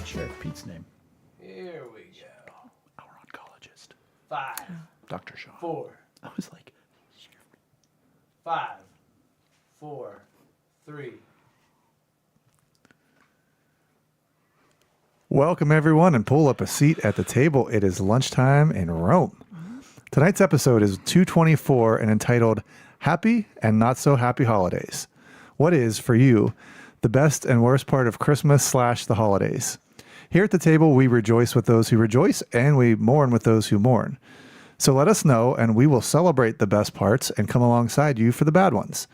not Sheriff Pete's name. Here we go. Our oncologist. 5, Dr. Shaw. 4, I was like, 5, 4, 3. Welcome, everyone, and pull up a seat at the table. It is lunchtime in Rome. Tonight's episode is 224 and entitled Happy and Not So Happy Holidays. What is, for you, the best and worst part of Christmas / the holidays? Here at the table, we rejoice with those who rejoice, and we mourn with those who mourn. So let us know, and we will celebrate the best parts and come alongside you for the bad ones.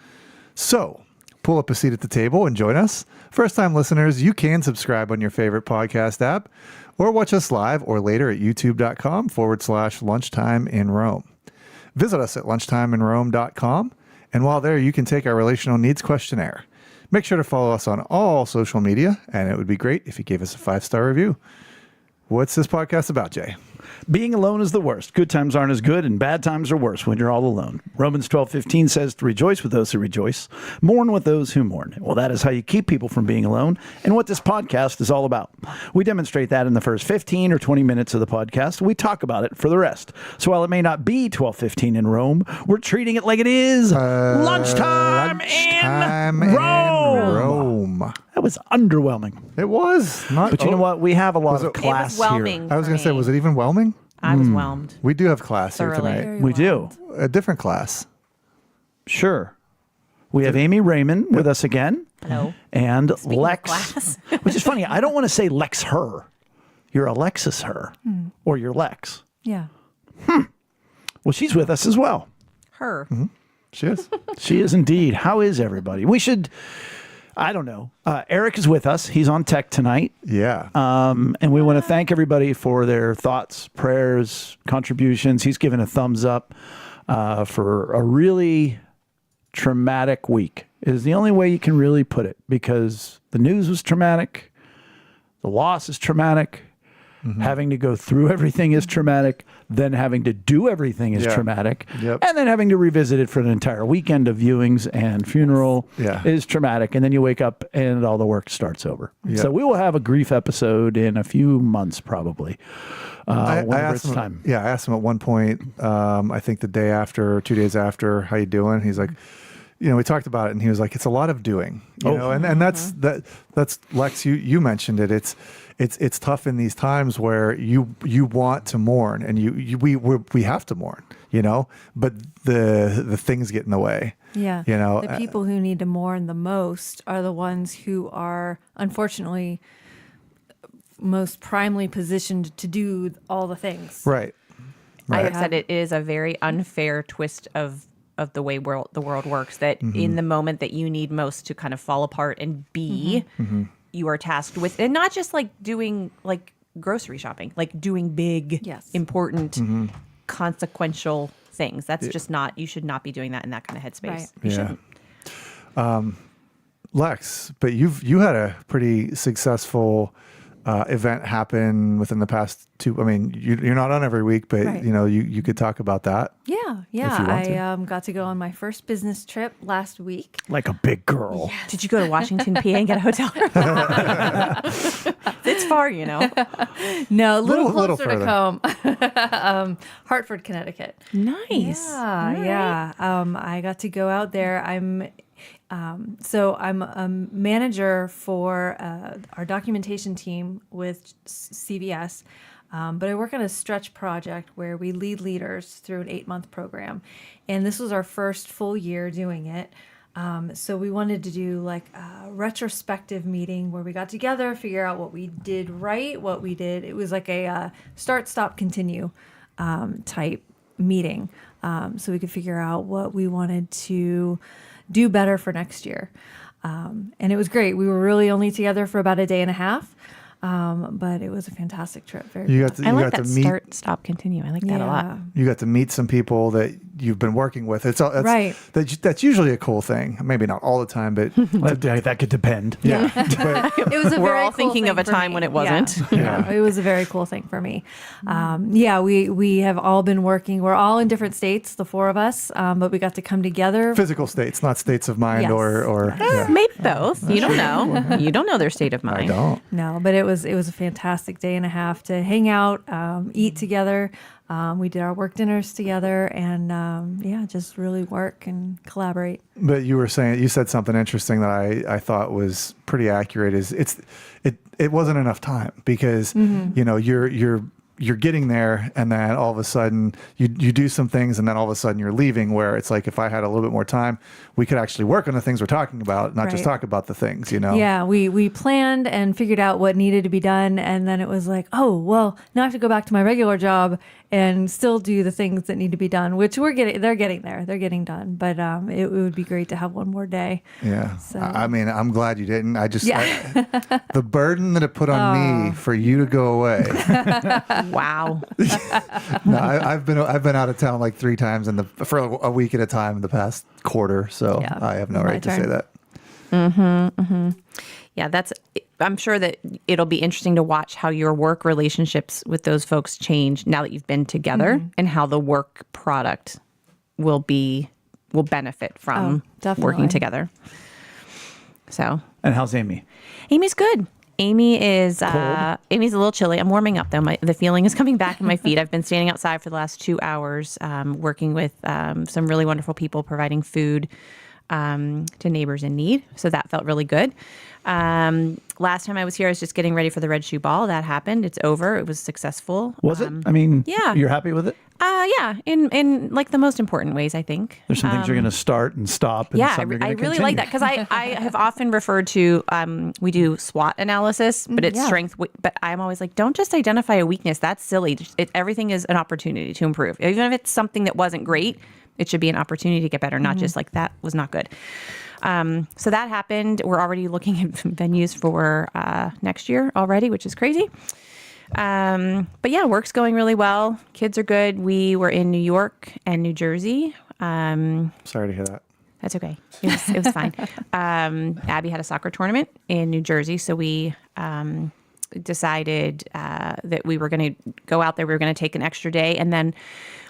So, pull up a seat at the table and join us. First-time listeners, you can subscribe on your favorite podcast app or watch us live or later at youtube.com/lunchtime in Rome. Visit us at lunchtimeinrome.com, and while there, you can take our relational needs questionnaire. Make sure to follow us on all social media, and it would be great if you gave us a 5-star review. What's this podcast about, Jay? being alone is the worst. Good times aren't as good, and bad times are worse when you're all alone. Romans 12:15 says to rejoice with those who rejoice, mourn with those who mourn. Well, that is how you keep people from being alone, and what this podcast is all about. We demonstrate that in the first 15 or 20 minutes of the podcast. We talk about it for the rest. So while it may not be 12:15 in Rome, we're treating it like it is lunchtime in Rome. That was underwhelming. It was. But you know what? We have a lot of class it was whelming here. I was going to say, was it even whelming? I was whelmed. We do have class Thoroughly. here tonight. We do. A different class. Sure. We have Amy Raymond with us again. Hello. And Speaking of Lex, class. which is funny. I don't want to say Lex her. You're Alexis her. Or you're Lex. Yeah. Well, she's with us as well. Her. She is. She is indeed. How is everybody? We should, I don't know. Eric is with us. He's on tech tonight. Yeah. And we want to thank everybody for their thoughts, prayers, contributions. He's given a thumbs up for a really traumatic week. Is the only way you can really put it, because the news was traumatic. The loss is traumatic. Having to go through everything is traumatic. Then having to do everything is traumatic. Yep. And then having to revisit it for an entire weekend of viewings and funeral is traumatic. And then you wake up and all the work starts over. Yep. So we will have a grief episode in a few months probably. I Whenever asked it's him, time. Yeah, I asked him at one point, I think the day after, 2 days after, how you doing? He's like, you know, we talked about it, and he was like, it's a lot of doing, you know, and that's Lex, you mentioned it. It's tough in these times where you want to mourn, and we have to mourn, you know, but the things get in the way. Yeah. You know, the people who need to mourn the most are the ones who are unfortunately most primely positioned to do all the things. Right. I have said it is a very unfair twist of the way the world works, that in the moment that you need most to kind of fall apart and be, you are tasked with, and not just like doing like grocery shopping, like doing big, important, consequential things. That's just not, you should not be doing that in that kind of headspace. Right. You shouldn't. Lex, but you had a pretty successful event happen within the past 2. I mean, you're not on every week, but you know, you could talk about that. Yeah. If you want to. I got to go on my first business trip last week. Like a big girl. Did you go to Washington, PA and get a hotel room? It's far, you know. No, a little closer further. to come. Hartford, Connecticut. Nice. Yeah. I got to go out there. I'm a manager for our documentation team with CVS, but I work on a stretch project where we lead leaders through an 8-month program, and this was our first full year doing it. So we wanted to do like a retrospective meeting where we got together, figure out what we did right, what we did. It was like a start, stop, continue type meeting, so we could figure out what we wanted to do better for next year. And it was great. We were really only together for about a day and a half, but it was a fantastic trip. Very You fun. got to, I you like got that to meet, start, stop, continue. I like that a lot. You got to meet some people that you've been working with. It's Right. That's usually a cool thing. Maybe not all the time, but That could depend. yeah. It was a We're very all cool thinking thing of a for time me. when it wasn't. Yeah, it was a very cool thing for me. We have all been working. We're all in different states, the four of us, but we got to come together. Physical states, not states of mind Yes. or yeah. Maybe both. You don't know. You don't know their state of mind. I don't. No, but it was a fantastic day and a half to hang out, eat together. We did our work dinners together, and just really work and collaborate. But you said something interesting that I thought was pretty accurate. Is it wasn't enough time because you're getting there, and then all of a sudden you do some things, and then all of a sudden you're leaving. Where it's like, if I had a little bit more time, we could actually work on the things we're talking about, not just Right. talk about the things. Yeah, we planned and figured out what needed to be done, and then it was like, oh well, now I have to go back to my regular job and still do the things that need to be done, which they're getting there, they're getting done. But it would be great to have one more day. Yeah. So- I mean, I'm glad you didn't. Yeah. The burden that it put on me for you to go away. Wow. No, I've been out of town like 3 times for a week at a time in the past quarter, so Yeah, I have no my right to say turn. that. Yeah, I'm sure that it'll be interesting to watch how your work relationships with those folks change now that you've been together, and how the work product will benefit from definitely. working together. So, And how's Amy? Amy's good. Amy's a little chilly. I'm warming up though. The feeling is coming back in my feet. I've been standing outside for the last 2 hours, working with some really wonderful people, providing food to neighbors in need. So that felt really good. Last time I was here, I was just getting ready for the Red Shoe Ball. That happened. It's over. It was successful. Was it? I mean, yeah. You're happy with it? Yeah. In like the most important ways, I think. There's some things you're going to start and stop. And Yeah, some you're I going to really like that because I have often referred to, we do SWOT analysis, but it's strength. But I'm always like, don't just identify a weakness. That's silly. Everything is an opportunity to improve. Even if it's something that wasn't great, it should be an opportunity to get better, not just like that was not good. So that happened. We're already looking at venues for next year already, which is crazy. But yeah, work's going really well. Kids are good. We were in New York and New Jersey. Sorry to hear that. That's okay. It was fine. Abby had a soccer tournament in New Jersey, so we decided that we were going to go out there. We were going to take an extra day, and then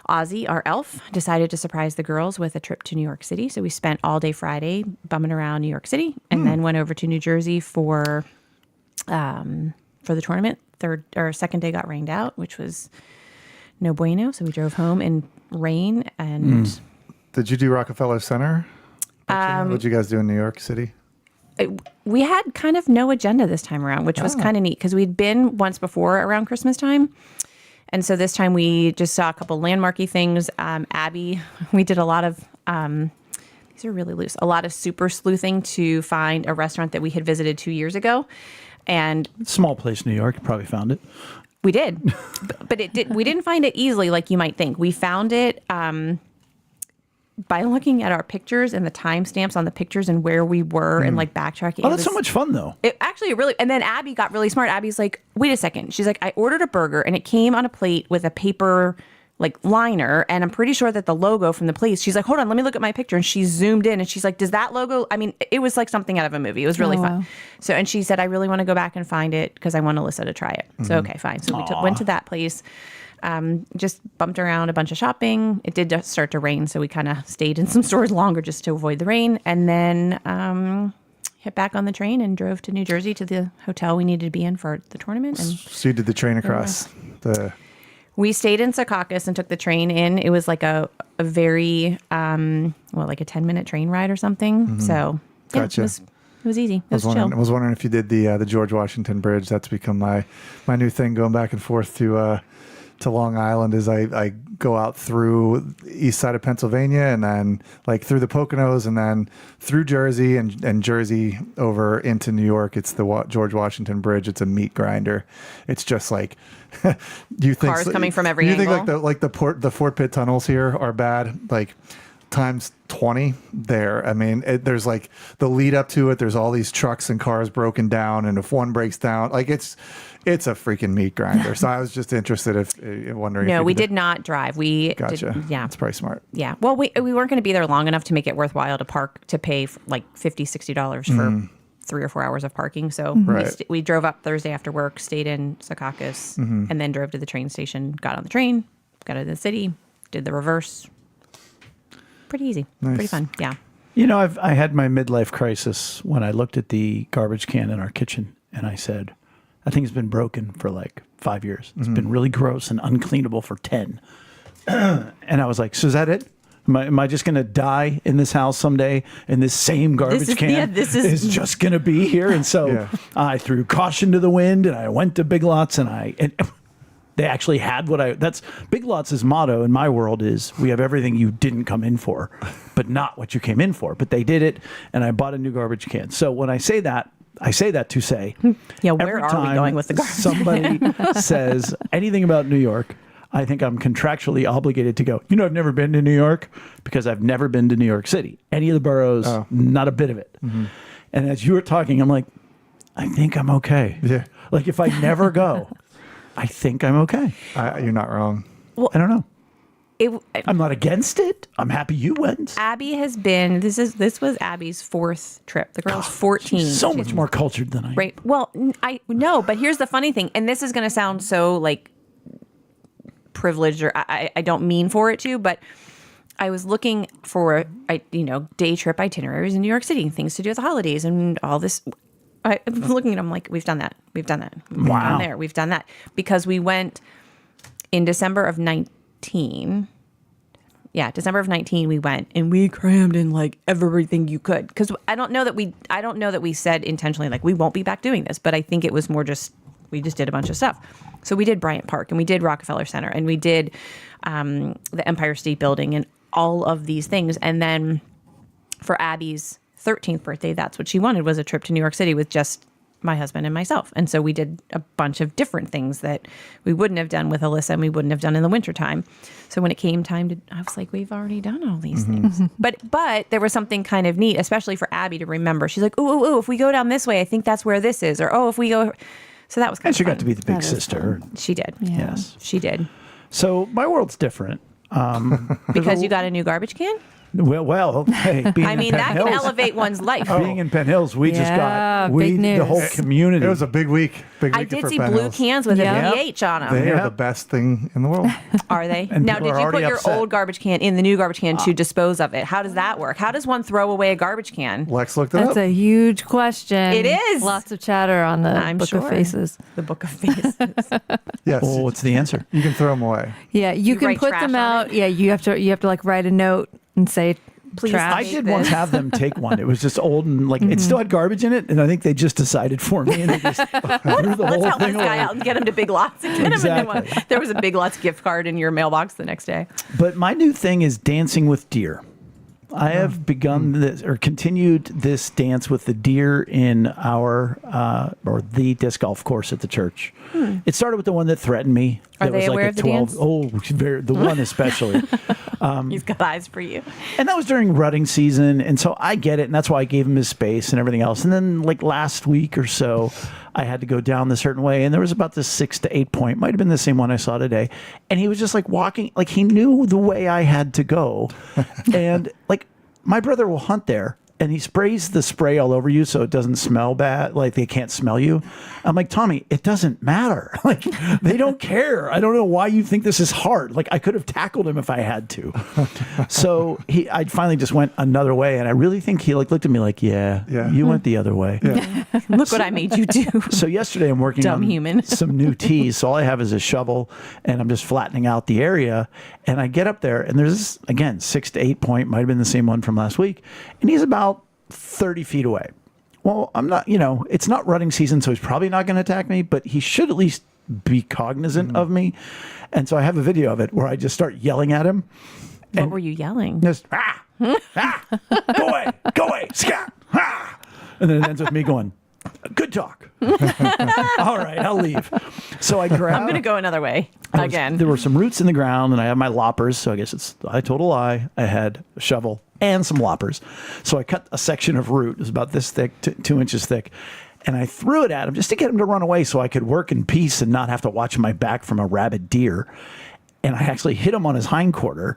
Ozzy, our elf, decided to surprise the girls with a trip to New York City. So we spent all day Friday bumming around New York City, and then went over to New Jersey for the tournament. Second day got rained out, which was no bueno. So we drove home in rain and. Did you do Rockefeller Center? What did you guys do in New York City? We had kind of no agenda this time around, which was kind of neat because we'd been once before around Christmas time. And so this time we just saw a couple landmarky things. Abby, we did a lot of, these are really loose, a lot of super sleuthing to find a restaurant that we had visited 2 years ago. And Small place, New York. You probably found it. we did, but we didn't find it easily like you might think. We found it by looking at our pictures and the timestamps on the pictures and where we were and like backtracking. Oh, that's so much fun, though. It actually really, and then Abby got really smart. Abby's like, wait a second. She's like, I ordered a burger and it came on a plate with a paper like liner, and I'm pretty sure that the logo from the place, she's like, hold on, let me look at my picture. And she zoomed in and she's like, does that logo, I mean, it was like something out of a movie. It was really fun. wow. So, and she said, I really want to go back and find it because I want Alyssa to try it. So, okay, fine. So we went to that place. Just bumped around a bunch of shopping. It did start to rain, so we kind of stayed in some stores longer just to avoid the rain. And then hit back on the train and drove to New Jersey to the hotel we needed to be in for the tournament. And So you did the train across the. we stayed in Secaucus and took the train in. It was like a very, like a 10-minute train ride or something. So yeah, Gotcha. it was easy. It I was chill. was wondering if you did the George Washington Bridge. That's become my new thing, going back and forth to Long Island. Is I go out through east side of Pennsylvania and then like through the Poconos and then through Jersey and Jersey over into New York. It's the George Washington Bridge. It's a meat grinder. It's just like you think Cars coming from every you think angle. like the Fort Pitt tunnels here are bad. Like times 20 there. I mean, there's like the lead up to it. There's all these trucks and cars broken down, and if one breaks down, like it's a freaking meat grinder. So I was just interested wondering. No, if we did not drive. We Gotcha. did, yeah. That's probably smart. Yeah. Well, we weren't going to be there long enough to make it worthwhile to pay like $50, $60 for 3 or 4 hours of parking. So Right. we drove up Thursday after work, stayed in Secaucus, and then drove to the train station, got on the train, got into the city, did the reverse. Pretty easy. Nice. Pretty fun. Yeah. You know, I had my midlife crisis when I looked at the garbage can in our kitchen, and I said, I think it's been broken for like 5 years. It's been really gross and uncleanable for 10. And I was like, so is that it? Am I just going to die in this house someday and this same garbage can is just going to be here? And so Yeah. I threw caution to the wind, and I went to Big Lots, and they actually had that's Big Lots' motto in my world is we have everything you didn't come in for, but not what you came in for. But they did it, and I bought a new garbage can. So when I say that to say, Yeah, where every are we time going with the garbage? somebody says anything about New York, I think I'm contractually obligated to go, I've never been to New York, because I've never been to New York City. Any of the boroughs, not a bit of it. And as you were talking, I'm like, I think I'm okay. Yeah. Like if I never go, I think I'm okay. You're not wrong. I don't know. It, I'm not against it. I'm happy you went. Abby has been. This was Abby's 4th trip. The girl's 14. She's so much more cultured than I am. Right. Well, I know, but here's the funny thing, and this is going to sound so like privileged, or I don't mean for it to, but I was looking for day trip itineraries in New York City, things to do with the holidays and all this. I'm looking at them like, we've done that. We've done that. We've gone there. We've done that. Because we went in December of 19. Yeah, December of 19 we went, and we crammed in like everything you could. Because I don't know that we said intentionally like we won't be back doing this, but I think it was more just we just did a bunch of stuff. So we did Bryant Park, and we did Rockefeller Center, and we did the Empire State Building, and all of these things. And then for Abby's 13th birthday, that's what she wanted, was a trip to New York City with just my husband and myself. And so we did a bunch of different things that we wouldn't have done with Alyssa, and we wouldn't have done in the wintertime. So when it came time to, I was like, we've already done all these things. But there was something kind of neat, especially for Abby to remember. She's like, ooh, if we go down this way, I think that's where this is. Or, if we go. So that was kind And of she fun. got to be the big sister. She did. Yeah. Yes. She did. So my world's different. Because you got a new garbage can? Well, hey, being I mean, in Penn that can Hills, elevate one's life. being in Penn Hills, we just got big the news. whole community. It was a big week. I did for see Penn blue Hills. cans with Yep. a PH on them. They are Yep. the best thing in the world. Are they? And Now, people did are you put already your upset. old garbage can in the new garbage can to dispose of it? How does that work? How does one throw away a garbage can? Lex looked it That's up. a huge question. It is. Lots of chatter on the I'm Book sure. of Faces. The Book of Faces. Yes. Well, what's the answer? You can throw them away. Yeah, you can write put trash them on out. Yeah, you have to like write a note and say, Please trash. I take did this. once have them take one. It was just old and like it still had garbage in it, and I think they just decided for me, and they just threw the Let's whole help thing this guy away. out and get him to Big Lots and get him a new one. Exactly. There was a Big Lots gift card in your mailbox the next day. But my new thing is dancing with deer. I have begun this or continued this dance with the deer in our or the disc golf course at the church. It started with the one that threatened me. Are That they was like aware a of the dance? the one especially. He's got eyes for you. And that was during rutting season, and so I get it, and that's why I gave him his space and everything else. And then like last week or so, I had to go down the certain way, and there was about this 6 to 8 point, might have been the same one I saw today, and he was just like walking, like he knew the way I had to go, and like my brother will hunt there. And he sprays the spray all over you so it doesn't smell bad, like they can't smell you. I'm like, Tommy, it doesn't matter. Like, they don't care. I don't know why you think this is hard. Like, I could have tackled him if I had to. So I finally just went another way, and I really think he like looked at me like, yeah. You went the other way. Yeah. Look what I made you do. So yesterday I'm working Dumb on human. some new tees. So all I have is a shovel, and I'm just flattening out the area. And I get up there, and there's this, again, 6 to 8 point, might have been the same one from last week, and he's about 30 feet away. Well, I'm not, it's not rutting season, so he's probably not going to attack me, but he should at least be cognizant of me. And so I have a video of it where I just start yelling at him. What were you yelling? Just, go away, scat, ah. And then it ends with me going, Good talk. All right, I'll leave. So I grabbed. I'm going to go another way again. There were some roots in the ground, and I had my loppers. So I guess I told a lie. I had a shovel and some loppers. So I cut a section of root. It was about this thick, 2 inches thick. And I threw it at him just to get him to run away so I could work in peace and not have to watch my back from a rabid deer. And I actually hit him on his hindquarter,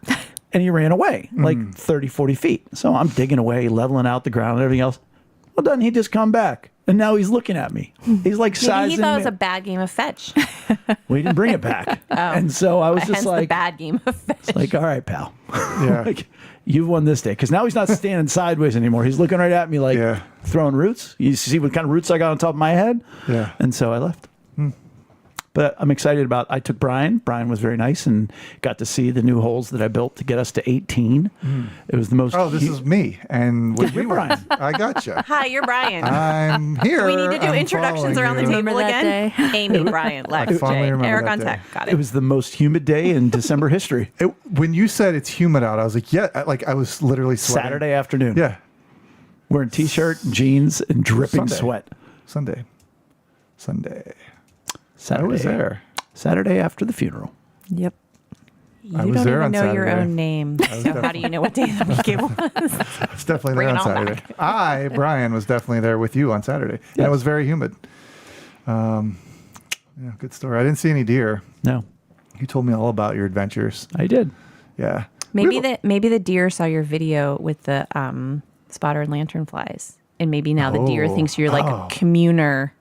and he ran away like 30, 40 feet. So I'm digging away, leveling out the ground and everything else. Well, doesn't he just come back? And now he's looking at me. He's like Maybe sizing he thought it was me. a bad game of fetch. Well, he didn't bring it back. And so I was Hence just the like, bad game of fetch. like, all right, pal. Yeah. Like, you've won this day. Because now he's not standing sideways anymore. He's looking right at me like Yeah. throwing roots. You see what kind of roots I got on top of my head? Yeah. And so I left. But I'm excited about, I took Brian. Brian was very nice and got to see the new holes that I built to get us to 18. It was the most. Oh, this is me. And when we You're went, Brian. I gotcha. Hi, you're Brian. I'm here. We need to do I'm introductions following around the you. table Remember that again. Amy, Brian, Lex, fondly Jay, remember Eric that on day. tech. Got It it. was the most humid day in December history. When you said it's humid out, I was like, yeah, like I was literally sweating. Saturday afternoon. Yeah. Wearing t-shirt, jeans, and dripping Sunday. sweat. Sunday. Saturday. I was there. Saturday after the funeral. Yep. You I was don't there even on know your Saturday. own name. So how do you know what day of the week it was? It's definitely Bring there it on all Saturday. I, Brian, was definitely there with you on Saturday. And Yes. it was very humid. Yeah, good story. I didn't see any deer. No, You told me all about your adventures. I did. Yeah. Maybe the deer saw your video with the spotter and lanternflies, and maybe now the deer Oh. thinks you're like Oh. a communer.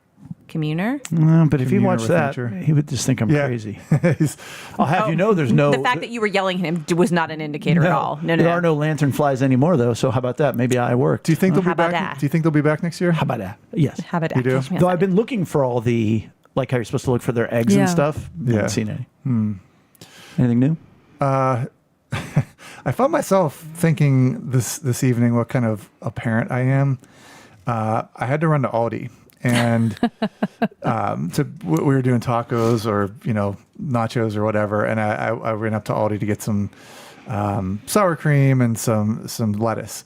Communer? But if he Communer watched with that, nature. he would just think I'm Yeah. crazy. He's- I'll have you know there's no. The fact that you were yelling at him was not an indicator at all. No. There are no lantern flies anymore, though. So how about that? Maybe I worked. do you think Well, they'll be how about back? that? Do you think they'll be back next year? How about that? Yes. How about You do? catch me Though outside? I've been looking for all the, like how you're supposed to look for their eggs Yeah. and stuff. Yeah. Haven't seen any. Anything new? I found myself thinking this evening what kind of a parent I am. I had to run to Aldi, and we were doing tacos or nachos or whatever, and I ran up to Aldi to get some sour cream and some lettuce.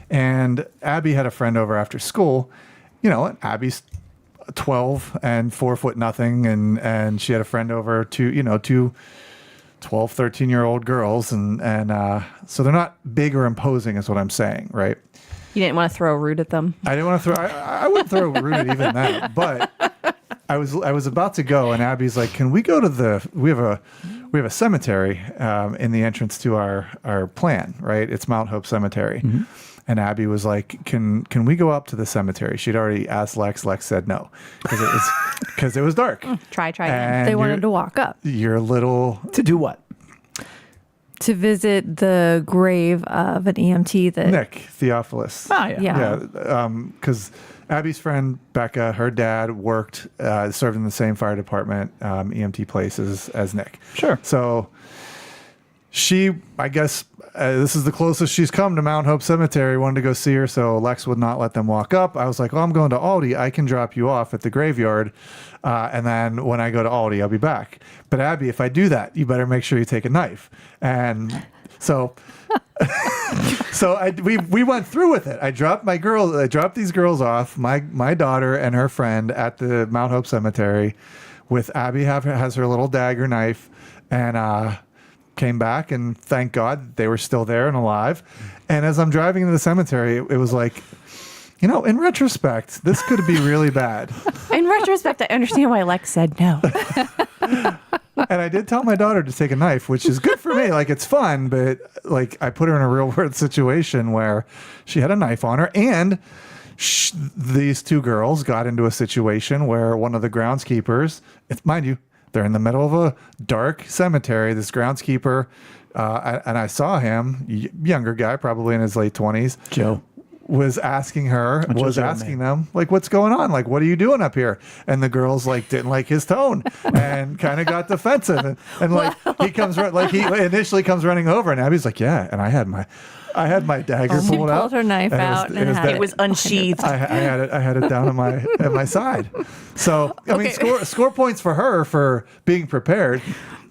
And Abby had a friend over after school. Abby's 12 and 4 foot nothing, and she had a friend over, two 12, 13-year-old girls, and so they're not big or imposing is what I'm saying, right? You didn't want to throw a root at them. I didn't want to throw. I wouldn't throw a root at even that. But I was about to go, and Abby's like, "Can we go to we have a cemetery in the entrance to our plan, right? It's Mount Hope Cemetery." Mm-hmm. And Abby was like, "Can we go up to the cemetery?" She'd already asked Lex. Lex said no because it was dark. Try again. And They wanted to walk up Your little To do what? to visit the grave of an EMT that. Nick Theophilus. Ah, yeah. Yeah. Because Abby's friend Becca, her dad worked, served in the same fire department, EMT places as Nick. Sure. So she, I guess, this is the closest she's come to Mount Hope Cemetery. Wanted to go see her, so Lex would not let them walk up. I was like, "Oh, I'm going to Aldi. I can drop you off at the graveyard, and then when I go to Aldi, I'll be back." But Abby, if I do that, you better make sure you take a knife. And so, we went through with it. I dropped these girls off, my daughter and her friend at the Mount Hope Cemetery, with Abby has her little dagger knife, and came back, and thank God they were still there and alive. And as I'm driving into the cemetery, it was like, in retrospect, this could be really bad. In retrospect, I understand why Lex said no. And I did tell my daughter to take a knife, which is good for me. Like, it's fun, but like I put her in a real world situation where she had a knife on her, and these two girls got into a situation where one of the groundskeepers, mind you, they're in the middle of a dark cemetery. This groundskeeper, and I saw him, younger guy, probably in his late 20s. Joe. Was asking Joe's old asking man. them, like, what's going on? Like, what are you doing up here? And the girls, like, didn't like his tone and kind of got defensive. And like, he initially comes running over, and Abby's like, yeah. And I had my dagger She pulled out. pulled her knife out and had It was unsheathed. I had it down at my side. So I mean, score points for her for being prepared.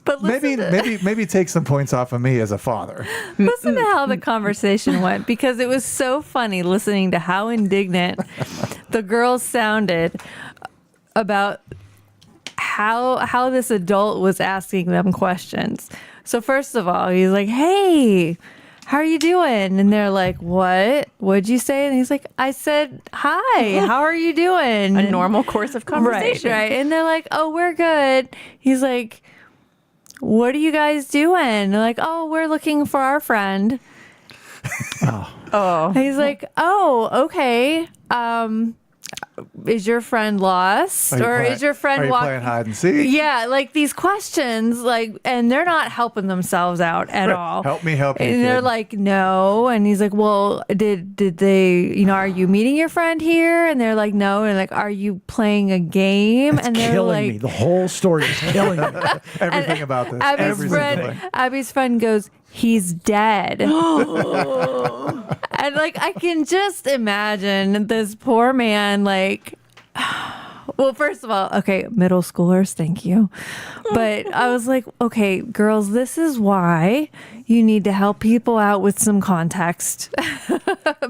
But Maybe take some points off of me as a father. listen to how the conversation went, because it was so funny listening to how indignant the girls sounded about how this adult was asking them questions. So first of all, he's like, "Hey, how are you doing?" And they're like, "What? What'd you say?" And he's like, "I said, hi, how are you doing?" A normal course of conversation. Right. And they're like, "Oh, we're good." He's like, "What are you guys doing?" They're like, "Oh, we're looking for our friend." Oh. He's like, "Oh, okay. Is your friend lost, or is your friend playing walking?" hide and seek? Yeah, like these questions, like, and they're not helping themselves out at all. Help me help you, And they're kid. like, "No." And he's like, "Well, did they? Are you meeting your friend here?" And they're like, "No." And like, "Are you playing a game?" It's and they're killing like, me. The whole story is killing me. Everything about this. Abby's Every single thing. Abby's friend goes, "He's dead." And like, I can just imagine this poor man, like, well, first of all, okay, middle schoolers, thank you. But I was like, okay, girls, this is why you need to help people out with some context.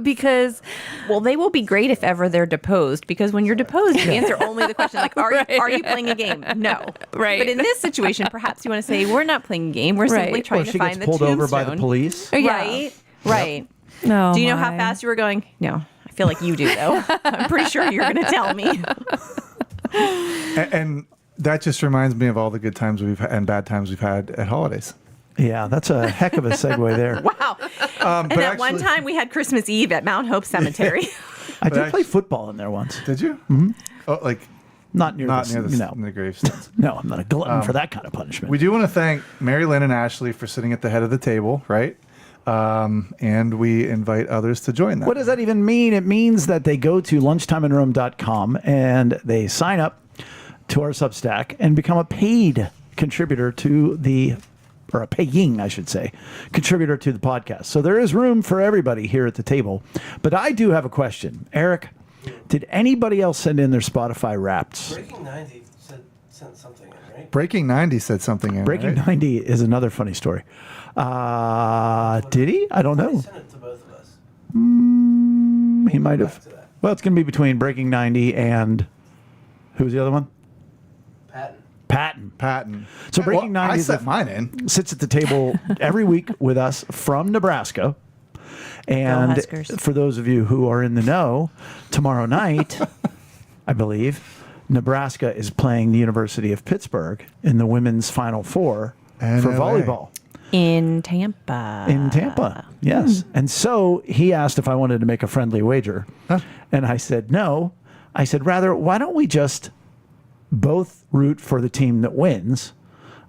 Because Well, they will be great if ever they're deposed, because when you're deposed, you answer only the question like, are you playing a game? No. Right. But in this situation, perhaps you want to say, we're not playing a game. We're simply Right. trying Or to she find gets the pulled over by the tombstone." police. Yeah. Right. Right. no, Do you know how my- fast you were going? No. I feel like you do, though. I'm pretty sure you're going to tell me. And that just reminds me of all the good times and bad times we've had at holidays. Yeah, that's a heck of a segue there. Wow. And But at one time, we had Christmas Eve at Mount Hope Cemetery. I did But play football in there once. Did you? Mm-hmm. Oh, like Not near not the, near the, no. the gravestones. No, I'm not a glutton for that kind of punishment. We do want to thank Mary Lynn and Ashley for sitting at the head of the table, right? And we invite others to join them. What does that even mean? It means that they go to lunchtimeinrome.com and they sign up to our Substack and become a paid contributor to or a paying, I should say, contributor to the podcast. So there is room for everybody here at the table. But I do have a question. Eric, did anybody else send in their Spotify Wrapped? Breaking 90 sent something in, right? Breaking 90 said something in Breaking right? 90 is another funny story. Did he? I don't He know. sent it to both of us. He might have. Back to that. Well, it's going to be between Breaking 90 and who's the other one? Patton. Patton. Patton. So Breaking 90 I is set mine in. sits at the table every week with us from Nebraska. And Huskers. for those of you who are in the know, tomorrow night, I believe, Nebraska is playing the University of Pittsburgh in the women's Final Four for NLA. volleyball. In Tampa. In Tampa, yes. And so he asked if I wanted to make a friendly wager. And I said, no. I said, rather, why don't we just both root for the team that wins?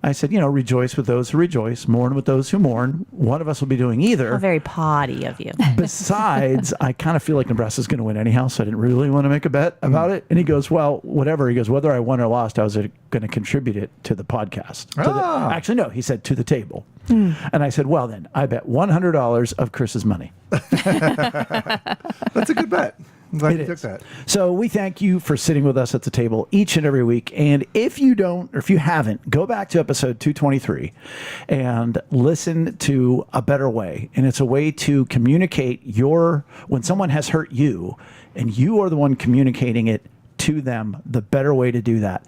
I said, rejoice with those who rejoice, mourn with those who mourn. One of us will be doing either. How very potty of you. Besides, I kind of feel like Nebraska's going to win anyhow, so I didn't really want to make a bet about it. And he goes, well, whatever. He goes, whether I won or lost, I was going to contribute it to the podcast. Actually, no, he said to the table. And I said, well, then, I bet $100 of Chris's money. That's a good bet. I'm glad you took that. So we thank you for sitting with us at the table each and every week. And if you don't, or if you haven't, go back to episode 223 and listen to A Better Way. And it's a way to communicate when someone has hurt you and you are the one communicating it to them, the better way to do that.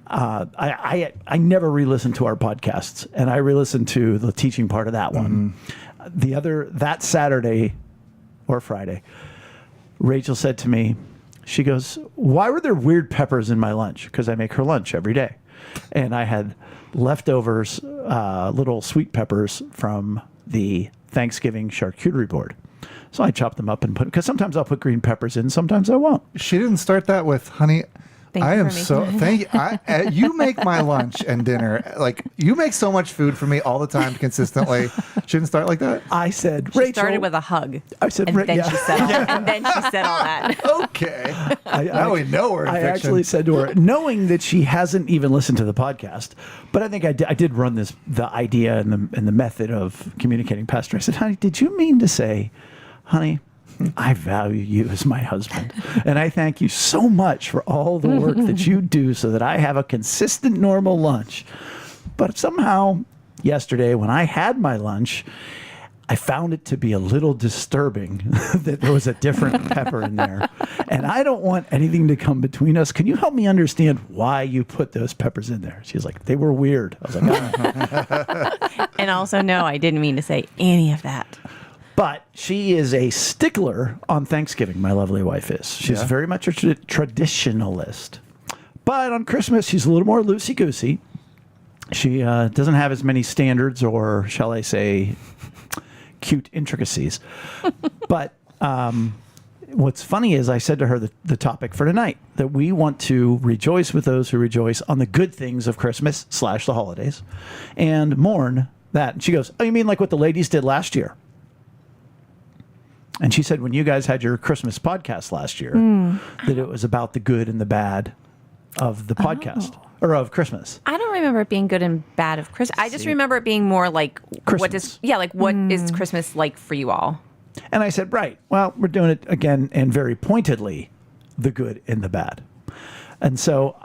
I never re-listen to our podcasts, and I re-listened to the teaching part of that one. That Saturday or Friday, Rachel said to me, she goes, why were there weird peppers in my lunch? Because I make her lunch every day. And I had leftovers, little sweet peppers from the Thanksgiving charcuterie board. So I chopped them up and because sometimes I'll put green peppers in, sometimes I won't. She didn't start that with, honey, Thank I you am for so making thank you. You make my lunch and dinner. Like you make so much food for me all the time, consistently. She didn't start like that. I said, She Rachel. started with a hug. I said, and then yeah. she said all, and then she said all that. Okay. Now we know we're in I fiction. actually said to her, knowing that she hasn't even listened to the podcast, but I think I did run the idea and the method of communicating past her. I said, honey, did you mean to say, honey, I value you as my husband, and I thank you so much for all the work that you do so that I have a consistent, normal lunch. But somehow, yesterday, when I had my lunch, I found it to be a little disturbing that there was a different pepper in there. And I don't want anything to come between us. Can you help me understand why you put those peppers in there? She's like, they were weird. I was like, And also, no, I didn't mean to say any of that. But she is a stickler on Thanksgiving, my lovely wife is. She's Yeah. very much a traditionalist. But on Christmas, she's a little more loosey-goosey. She doesn't have as many standards or, shall I say, cute intricacies. But what's funny is I said to her the topic for tonight, that we want to rejoice with those who rejoice on the good things of Christmas / the holidays and mourn that. And she goes, oh, you mean like what the ladies did last year? And she said when you guys had your Christmas podcast last year, that it was about the good and the bad of the podcast or of Christmas. I don't remember it being good and bad of Christmas. I just remember it being more like Christmas. what is Christmas like for you all? And I said, right, well, we're doing it again and very pointedly, the good and the bad. And so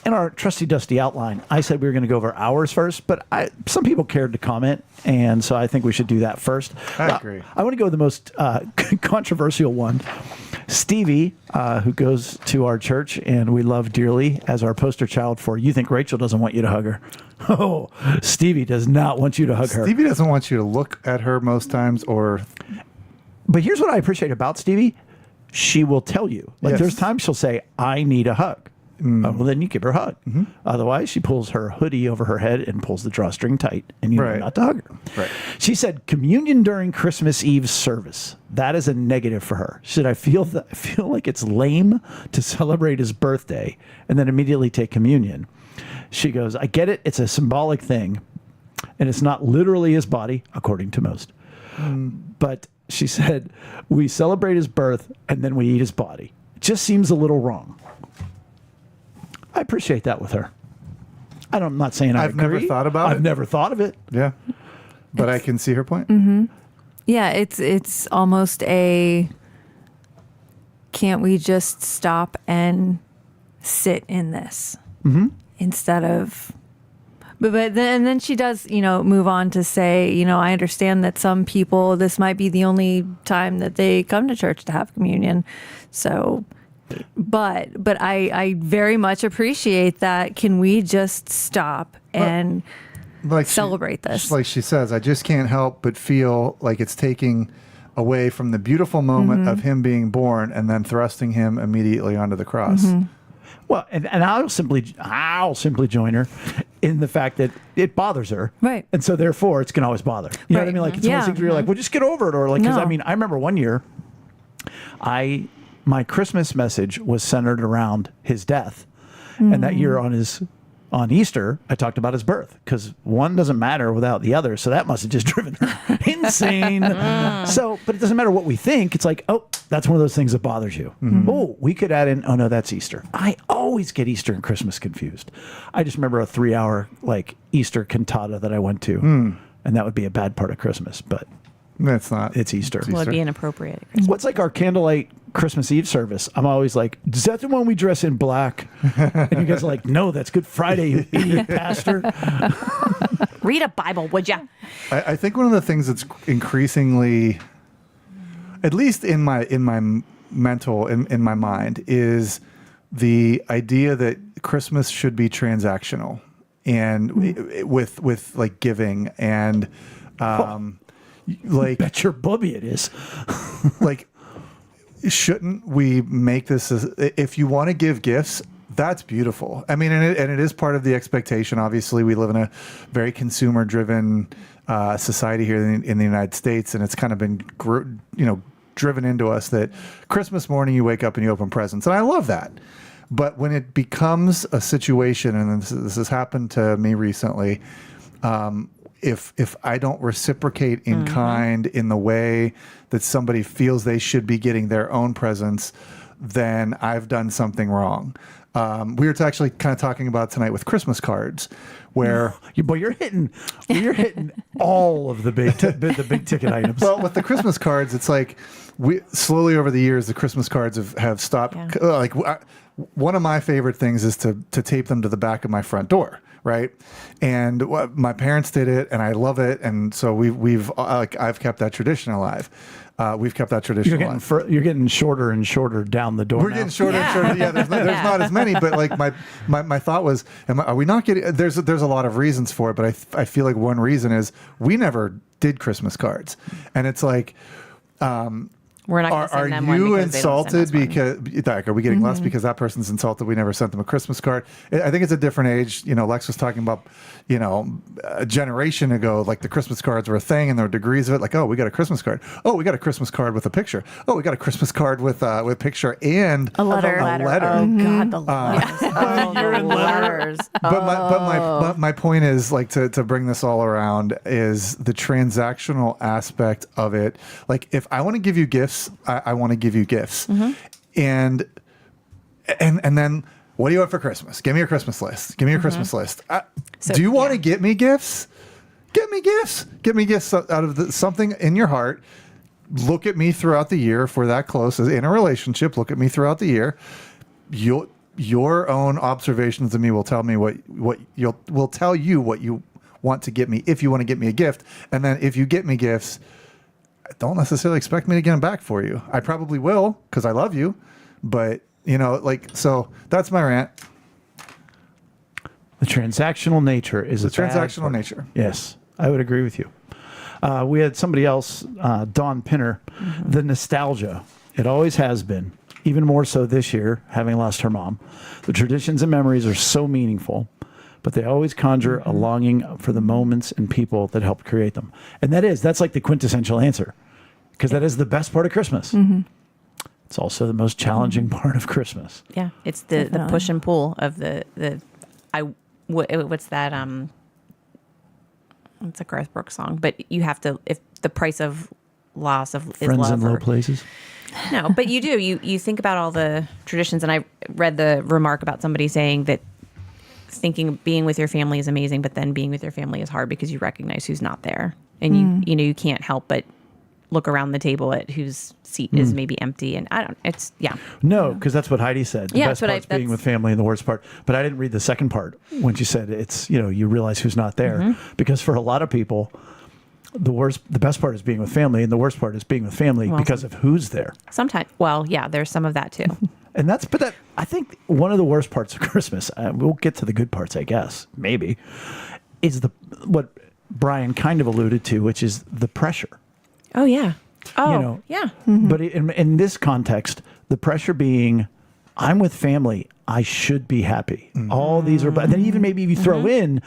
in our trusty dusty outline, I said we were going to go over ours first, but some people cared to comment, and so I think we should do that first. I agree. I want to go with the most controversial one. Stevie, who goes to our church and we love dearly as our poster child for you think Rachel doesn't want you to hug her. Oh, Stevie does not want you to hug her. Stevie doesn't want you to look at her most times or... But here's what I appreciate about Stevie. She will tell you. Like Yes. there's times she'll say, I need a hug. Well, then you give her a hug. Otherwise, she pulls her hoodie over her head and pulls the drawstring tight, and you know Right. not to hug her. Right. She said, communion during Christmas Eve service. That is a negative for her. She said, I feel like it's lame to celebrate his birthday and then immediately take communion. She goes, I get it. It's a symbolic thing, and it's not literally his body, according to most. But she said, we celebrate his birth, and then we eat his body. It just seems a little wrong. I appreciate that with her. I'm not saying I've never agree. thought about it. I've never thought of it. Yeah. But I can see her point. Yeah, it's almost a can't we just stop and sit in this instead of but then she does, move on to say, I understand that some people this might be the only time that they come to church to have communion. So but I very much appreciate that. Can we just stop and celebrate this? Like she says, I just can't help but feel like it's taking away from the beautiful moment of him being born and then thrusting him immediately onto the cross. Well, and I'll simply join her in the fact that it bothers her. Right. And so therefore it's going to always bother. You know what I Right. mean? Like it's one of those things where you're like, well, just get over it. Or like, because No. I remember one year my Christmas message was centered around his death. And that year on Easter, I talked about his birth because one doesn't matter without the other. So that must have just driven her insane. So, but it doesn't matter what we think. It's like, oh, that's one of those things that bothers you. Oh, we could add in, oh no, that's Easter. I always get Easter and Christmas confused. I just remember a 3-hour Easter cantata that I went to. And that would be a bad part of Christmas, but It's not. it's Easter. Well, it'd be inappropriate at Christmas. What's our candlelight Christmas Eve service? I'm always like, is that the one we dress in black? And you guys are like, no, that's Good Friday, you idiot pastor. Read a Bible, would ya? I think one of the things that's increasingly, at least in my mental, in my mind, is the idea that Christmas should be transactional and with like giving and like Bet your booby it is. like shouldn't we make this if you want to give gifts, that's beautiful. I mean, and it is part of the expectation. Obviously, we live in a very consumer driven society here in the United States, and it's kind of been driven into us that Christmas morning you wake up and you open presents, and I love that. But when it becomes a situation, and this has happened to me recently, if I don't reciprocate in kind in the way that somebody feels they should be getting their own presents, then I've done something wrong. We were actually kind of talking about tonight with Christmas cards, where But you're hitting all of the big ticket items. well, with the Christmas cards, it's like we slowly over the years the Christmas cards have stopped. Yeah. One of my favorite things is to tape them to the back of my front door, right? And my parents did it, and I love it, and so I've kept that tradition alive. We've kept that tradition alive. You're getting shorter and shorter down the door. We're getting shorter and shorter. Yeah, there's not as many, but like my thought was, are we not getting? There's a lot of reasons for it, but I feel like one reason is we never did Christmas cards, and it's like. We're not going to send them one. Are you because insulted they don't send us one. because are we getting less because that person's insulted we never sent them a Christmas card? I think it's a different age. Lex was talking about, a generation ago, like the Christmas cards were a thing and there were degrees of it. Like, oh, we got a Christmas card. Oh, we got a Christmas card with a picture. Oh, we got a Christmas card with picture and A letter. A letter. Oh God, the letters. The letters. But my point is, like, to bring this all around is the transactional aspect of it. Like, if I want to give you gifts, I want to give you gifts. And then what do you want for Christmas? Give me your Christmas list. Give me your Christmas list. Do you want to get me gifts? Get me gifts. Get me gifts out of something in your heart. Look at me throughout the year. If we're that close in a relationship, look at me throughout the year. Your own observations of me will tell me will tell you what you want to get me if you want to get me a gift. And then if you get me gifts, don't necessarily expect me to get them back for you. I probably will because I love you, but so that's my rant. The transactional nature is The transactional nature. Yes, I would agree with you. We had somebody else, Dawn Pinner, the nostalgia. It always has been, even more so this year, having lost her mom. The traditions and memories are so meaningful, but they always conjure a longing for the moments and people that helped create them. And that's like the quintessential answer, because that is the best part of Christmas. It's also the most challenging part of Christmas. Yeah, it's the push and pull of what's that? It's a Garth Brooks song, but you have to, if the price of loss of is Friends love in low places. No, but you do. You think about all the traditions, and I read the remark about somebody saying that being with your family is amazing, but then being with your family is hard because you recognize who's not there, and you can't help but look around the table at whose seat is maybe empty, and No, because that's what Heidi said. The Yeah, best that's what part's being with family, and the worst part. But I didn't read the second part when she said it's you realize who's not there, because for a lot of people, the best part is being with family, and the worst part is being with family because of who's there. sometimes. There's some of that too. And I think one of the worst parts of Christmas, we'll get to the good parts, I guess, maybe, is what Brian kind of alluded to, which is the pressure. Oh yeah. Oh yeah. But in this context, the pressure being, I'm with family, I should be happy. All these are, but then even maybe if you throw in,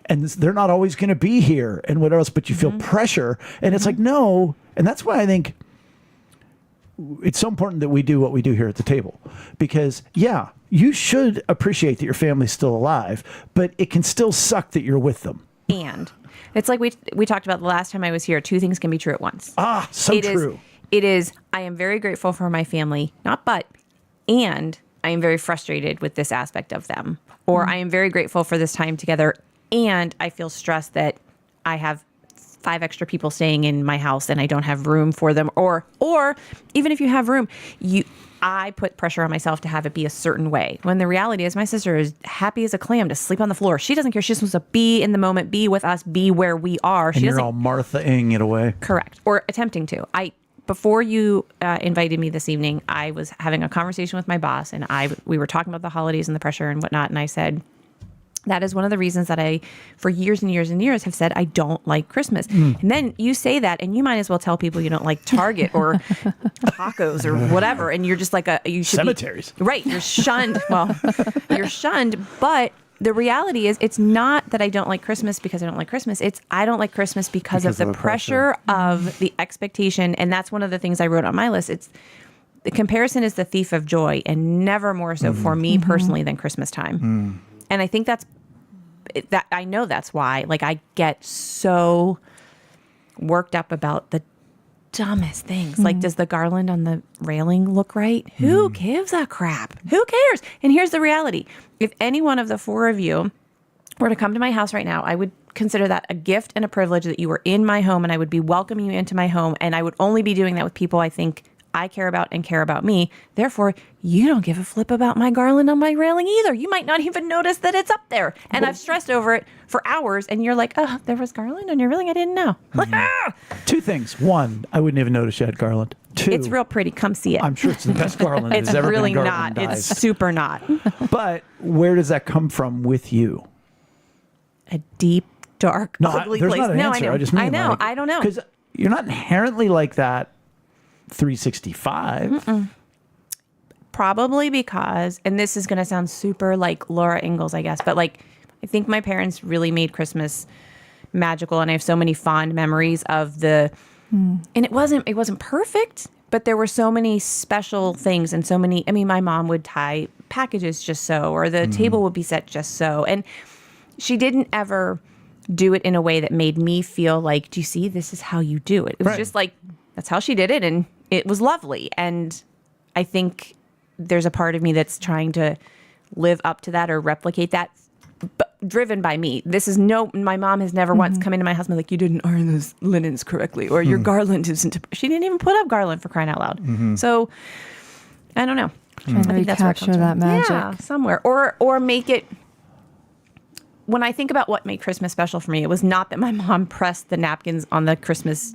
and they're not always going to be here, and what else? But you feel pressure, and it's like no, and that's why I think it's so important that we do what we do here at the table, because you should appreciate that your family's still alive, but it can still suck that you're with them. And it's like we talked about the last time I was here. Two things can be true at once. So true. It is. I am very grateful for my family, and I am very frustrated with this aspect of them. Or I am very grateful for this time together, and I feel stressed that I have 5 extra people staying in my house and I don't have room for them. Or even if you have room, I put pressure on myself to have it be a certain way. When the reality is my sister is happy as a clam to sleep on the floor. She doesn't care. She just wants to be in the moment, be with us, be where we are. And you're all Martha-ing it away. Correct. Or attempting to. Before you invited me this evening, I was having a conversation with my boss, and we were talking about the holidays and the pressure and whatnot, and I said, that is one of the reasons that I, for years and years and years, have said I don't like Christmas. And then you say that, and you might as well tell people you don't like Target or tacos or whatever, and you're just like you should cemeteries. Right, you're shunned. Well, you're shunned, but the reality is it's not that I don't like Christmas because I don't like Christmas. It's I don't like Christmas because of the pressure of the expectation, and that's one of the things I wrote on my list. It's the comparison is the thief of joy, and never more so for me personally than Christmas time. And I think that I know that's why. Like, I get so worked up about the dumbest things. Like, does the garland on the railing look right? Who gives a crap? Who cares? And here's the reality. If any one of the 4 of you were to come to my house right now, I would consider that a gift and a privilege that you were in my home, and I would be welcoming you into my home, and I would only be doing that with people I think I care about and care about me. Therefore, you don't give a flip about my garland on my railing either. You might not even notice that it's up there. And I've stressed over it for hours. And you're like, oh, there was garland on your railing? I didn't know. Two things. One, I wouldn't even notice you had garland. Two, It's real pretty. Come see it. I'm sure it's the best garland It's that's ever really been not. garlandized. It's super not. But where does that come from with you? A deep, dark, No, ugly there's place. not an No, answer. I know. I just mean I know. like, I don't know. Because you're not inherently like that 365. Probably because, and this is going to sound super like Laura Ingalls, I guess, but like I think my parents really made Christmas magical, and I have so many fond memories of the. And it wasn't perfect, but there were so many special things and so many. I mean, my mom would tie packages just so, or the table would be set just so, and she didn't ever do it in a way that made me feel like, do you see, this is how you do it. It was Right. just like, that's how she did it. And it was lovely. And I think there's a part of me that's trying to live up to that or replicate that, but driven by me. My mom has never once come into my house and been like, you didn't iron those linens correctly, or your garland isn't, she didn't even put up garland, for crying out loud. So I don't know. Trying to I think that's where it recapture comes that from. magic. Yeah, somewhere. Or make it. When I think about what made Christmas special for me, it was not that my mom pressed the napkins on the Christmas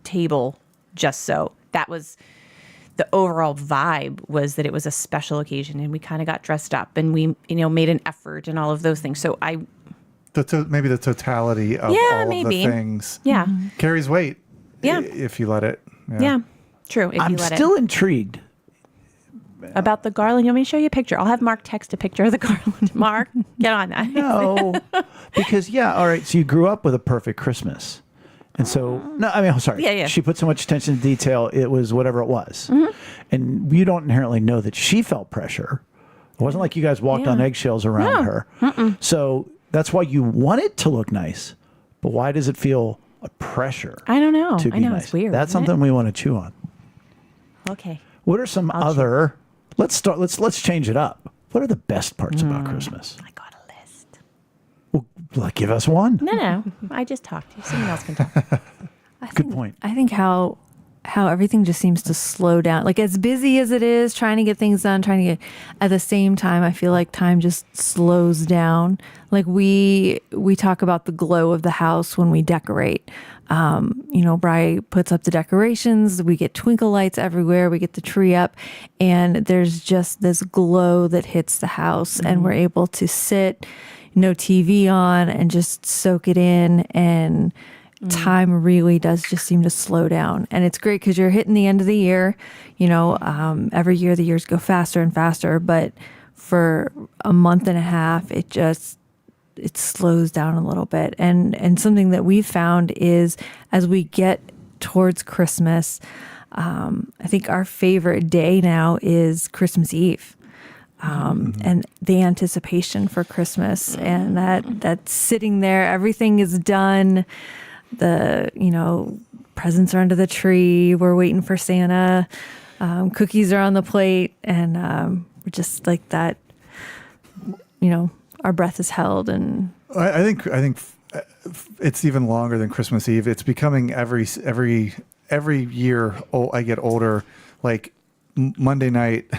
table just so. That was the overall vibe, was that it was a special occasion and we kind of got dressed up and we, made an effort and all of those things. So maybe the totality of all of the things Yeah. carries weight. Yeah. If you let it. Yeah. True. If I'm you let still intrigued. About the garland. You want me to show you a picture? I'll have Mark text a picture of the garland. Mark, get on that. No, because all right. So you grew up with a perfect Christmas, and so I'm sorry. Yeah. She put so much attention to detail. It was whatever it was, and you don't inherently know that she felt pressure. It wasn't like you guys walked on eggshells around her. So that's why you want it to look nice, but why does it feel a pressure? I don't know. To be I know, nice? it's weird, That's isn't it? something we want to chew on. Okay. What are some other? Let's start. Let's change it up. What are the best parts about Christmas? I got a list. Well, give us one. No. I just talked to you. Someone else can talk. Good point. I think how everything just seems to slow down. Like, as busy as it is, trying to get things done, at the same time, I feel like time just slows down. Like we talk about the glow of the house when we decorate. Bri puts up the decorations. We get twinkle lights everywhere. We get the tree up, and there's just this glow that hits the house, and we're able to sit, no TV on, and just soak it in. And time really does just seem to slow down. And it's great because you're hitting the end of the year. Every year the years go faster and faster, but for a month and a half, it slows down a little bit. And something that we've found is, as we get towards Christmas, I think our favorite day now is Christmas Eve. And the anticipation for Christmas, and that sitting there, everything is done. The, presents are under the tree. We're waiting for Santa. Cookies are on the plate, and we're just like that, our breath is held. And I think it's even longer than Christmas Eve. It's becoming every year. I get older. Like Monday night,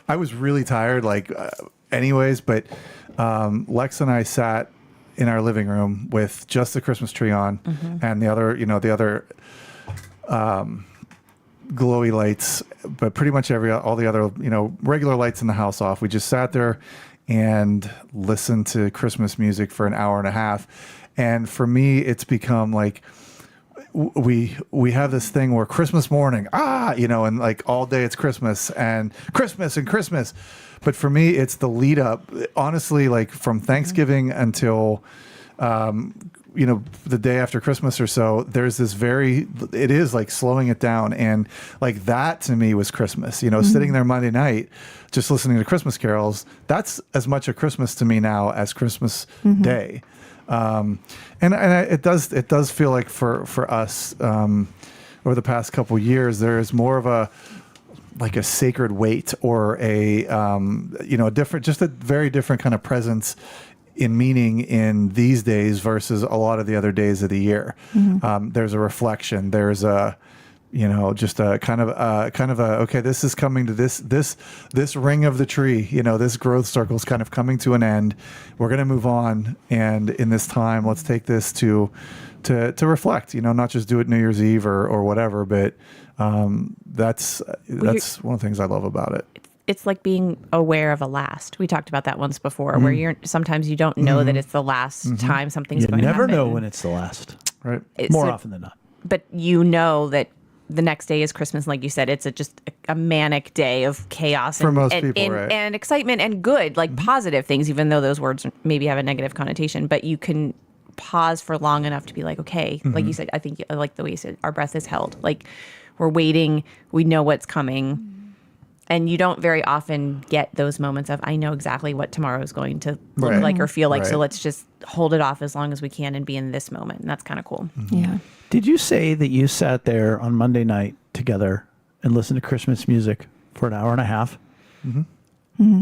I was really tired. Anyways, but Lex and I sat in our living room with just the Christmas tree on, and the other glowy lights, but pretty much all the other regular lights in the house off. We just sat there and listened to Christmas music for an hour and a half. And for me, it's become like we have this thing where Christmas morning, and like all day it's Christmas and Christmas and Christmas. But for me, it's the lead up, honestly, like from Thanksgiving until, the day after Christmas or so, there's this it is like slowing it down. And like that to me was Christmas, sitting there Monday night, just listening to Christmas carols. That's as much a Christmas to me now as Christmas Day. It does feel like for us, over the past couple years, there is more of a sacred weight, or a very different kind of presence in meaning in these days versus a lot of the other days of the year. There's a reflection. There's a just a kind of a, okay, this is coming to this ring of the tree, this growth circle is kind of coming to an end. We're going to move on. And in this time, let's take this to reflect, not just do it New Year's Eve or whatever, but that's one of the things I love about it. It's like being aware of a last. We talked about that once before, where sometimes you don't know that it's the last time something's You going to happen. never know when it's the last. Right. More often than not. But you know that the next day is Christmas. Like you said, it's just a manic day of chaos For most people, right. and excitement and good, like positive things, even though those words maybe have a negative connotation. But you can pause for long enough to be like, okay, like you said, I think I like the way you said, our breath is held. Like we're waiting, we know what's coming. And you don't very often get those moments of, I know exactly what tomorrow is going to look Right. like or feel like. Right. So let's just hold it off as long as we can and be in this moment. And that's kind of cool. Yeah. Did you say that you sat there on Monday night together and listened to Christmas music for an hour and a half? Wow.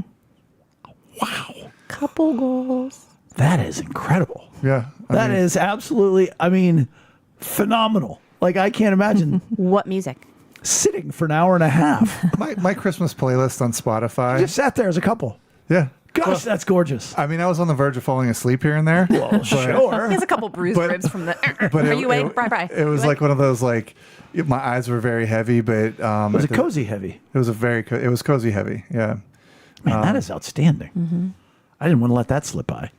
Couple goals. That is incredible. Yeah. That is absolutely, phenomenal. Like, I can't imagine What music? sitting for an hour and a half. my Christmas playlist on Spotify. Just sat there as a couple. Yeah. Gosh, that's gorgeous. I mean, I was on the verge of falling asleep here and there. Well, sure. He has a couple bruised ribs from the. But Are you awake? Bye. It was like one of those, my eyes were very heavy, but Was it cozy heavy? It was it was cozy heavy. Yeah. Man, that is outstanding. I didn't want to let that slip by.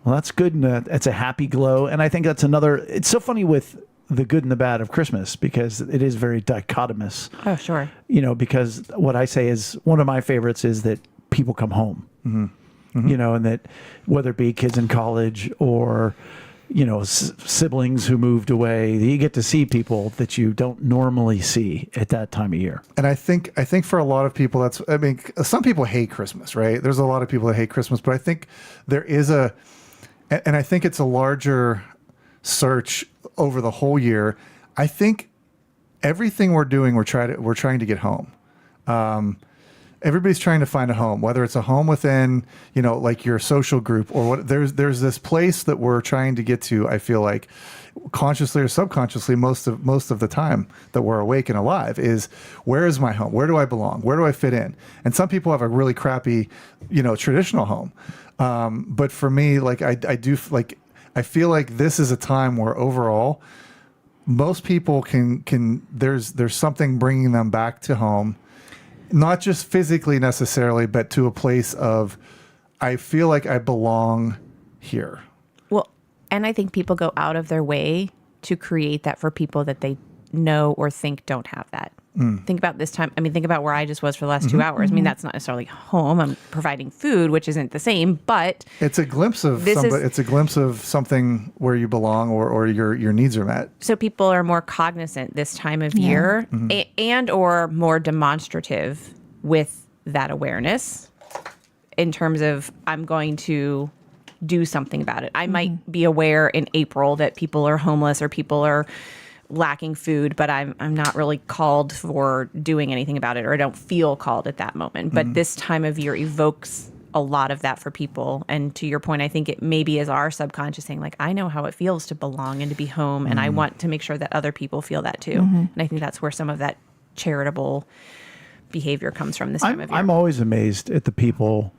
Well, that's good. And it's a happy glow. And I think that's another. It's so funny with the good and the bad of Christmas because it is very dichotomous. Oh, sure. Because what I say is one of my favorites is that people come home. And that whether it be kids in college or, siblings who moved away, you get to see people that you don't normally see at that time of year. And I think for a lot of people, some people hate Christmas, right? There's a lot of people that hate Christmas, but I think there is and I think it's a larger search over the whole year. I think everything we're doing, we're trying to get home. Everybody's trying to find a home, whether it's a home within, like your social group or what. There's this place that we're trying to get to. I feel like consciously or subconsciously, most of the time that we're awake and alive is, where is my home? Where do I belong? Where do I fit in? And some people have a really crappy, traditional home. But for me, I feel like this is a time where overall, most people can there's something bringing them back to home. Not just physically necessarily, but to a place of, I feel like I belong here. Well, and I think people go out of their way to create that for people that they know or think don't have that. Think about this time. Think about where I just was for the last 2 hours. That's not necessarily home. I'm providing food, which isn't the same, but it's a glimpse of it's a glimpse of something where you belong or your needs are met. So people are more cognizant this time of year and or more demonstrative with that awareness in terms of, I'm going to do something about it. I might be aware in April that people are homeless or people are lacking food, but I'm not really called for doing anything about it, or I don't feel called at that moment. But this time of year evokes a lot of that for people. And to your point, I think it maybe is our subconscious saying, like, I know how it feels to belong and to be home, and I want to make sure that other people feel that too. And I think that's where some of that charitable behavior comes from this time of year. I'm always amazed at the people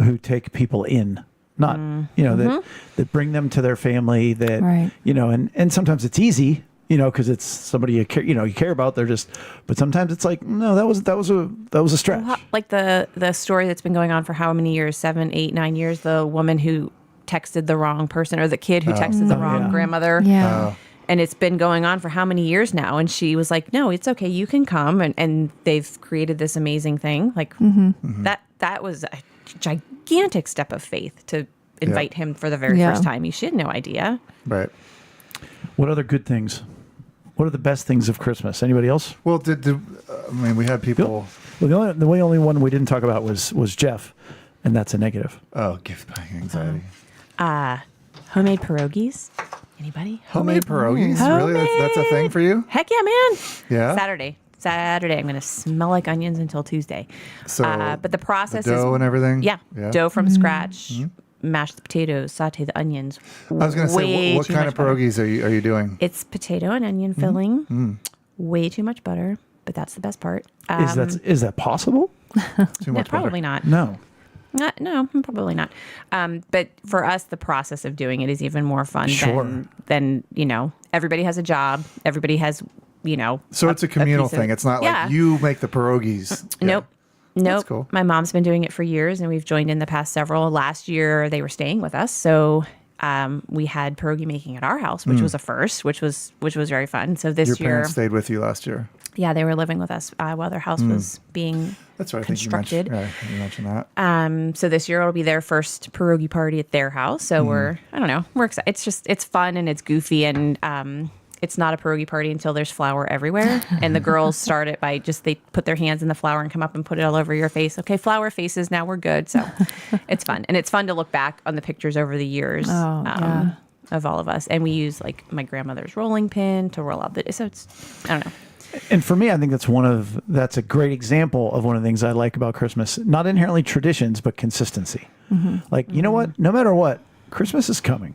who take people in. Not, that bring them to their family, that, Right. And sometimes it's easy, because it's somebody you care about. They're just, but sometimes it's like, no, that was a stretch. Well, like the story that's been going on for how many years, 7, 8, 9 years, the woman who texted the wrong person, or the kid who texted the wrong grandmother. Yeah. And it's been going on for how many years now? And she was like, no, it's okay. You can come. And they've created this amazing thing. Like that was a gigantic step of faith to invite him for the very first time. She had no idea. Right. What other good things? What are the best things of Christmas? Anybody else? Well, we had people. Well, the only one we didn't talk about was Jeff, and that's a negative. Oh, gift buying anxiety. Homemade pierogies. Anybody? Homemade pierogies? Really? That's a thing for you? Heck yeah, man. Yeah. Saturday, I'm going to smell like onions until Tuesday. So, but the process the dough is and everything. Yeah, dough from scratch. Mash the potatoes, saute the onions. I was going to say, what kind of pierogies are you doing? It's potato and onion filling way too much butter, but that's the best part. Is that possible? Too much Probably butter. not. No. No, probably not. But for us, the process of doing it is even more fun Sure. than everybody has a job. Everybody has, So it's a communal piece of- thing. It's not Yeah. like you make the pierogies. Yeah. Nope. cool. My mom's been doing it for years, and we've joined in the past several. Last year, they were staying with us, so we had pierogi making at our house, which was a first, which was very fun. So this Your year, parents stayed with you last year. yeah, they were living with us while their house was being That's right. constructed. I think you mentioned that. So this year it'll be their first pierogi party at their house. So we're excited. It's fun and it's goofy, and it's not a pierogi party until there's flour everywhere. And the girls start it by they put their hands in the flour and come up and put it all over your face. Okay, flour faces, now we're good. So it's fun. And it's fun to look back on the pictures over the years of all of us. And we use like my grandmother's rolling pin to roll out so it's, I don't know. And for me, I think that's a great example of one of the things I like about Christmas. Not inherently traditions, but consistency. Like, you know what? No matter what, Christmas is coming.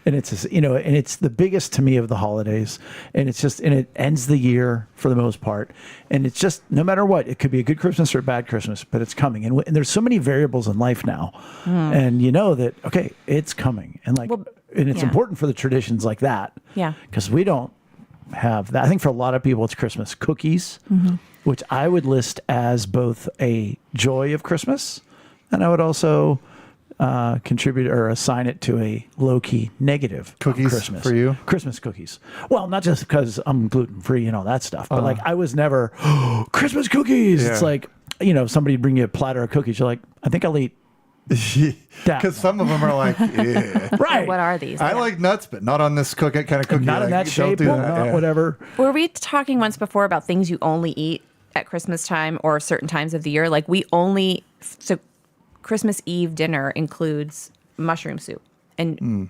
And it's, and it's the biggest to me of the holidays. And it ends the year for the most part. And it's just, no matter what, it could be a good Christmas or a bad Christmas, but it's coming. And there's so many variables in life now. And you know that, okay, it's coming. And and it's important for the traditions like that. Yeah. Because we don't have that. I think for a lot of people, it's Christmas cookies, which I would list as both a joy of Christmas, and I would also contribute or assign it to a low-key negative Cookies of Christmas. for you? Christmas cookies. Well, not just because I'm gluten-free and all that stuff, but like I was never, Christmas cookies. Yeah. It's like, somebody bring you a platter of cookies. You're like, I think I'll eat that. Because some of them are like, yeah. Right. What are these? I like nuts, but not on this kind of cookie. Not in Like, that don't shape, do well, that. not Yeah. whatever. Were we talking once before about things you only eat at Christmas time or certain times of the year? Like so Christmas Eve dinner includes mushroom soup, and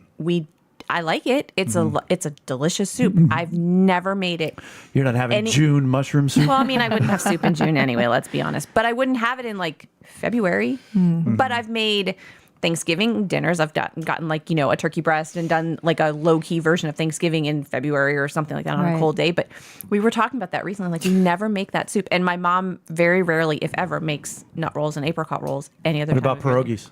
I like it. It's a delicious soup. I've never made it. You're not having June mushroom soup? Well, I mean, I wouldn't have soup in June anyway, let's be honest. But I wouldn't have it in like February. But I've made Thanksgiving dinners. I've gotten like, a turkey breast and done like a low key version of Thanksgiving in February or something like that on a cold day. But we were talking about that recently. Like, we never make that soup. And my mom very rarely, if ever, makes nut rolls and apricot rolls any other What time about of year. pierogies?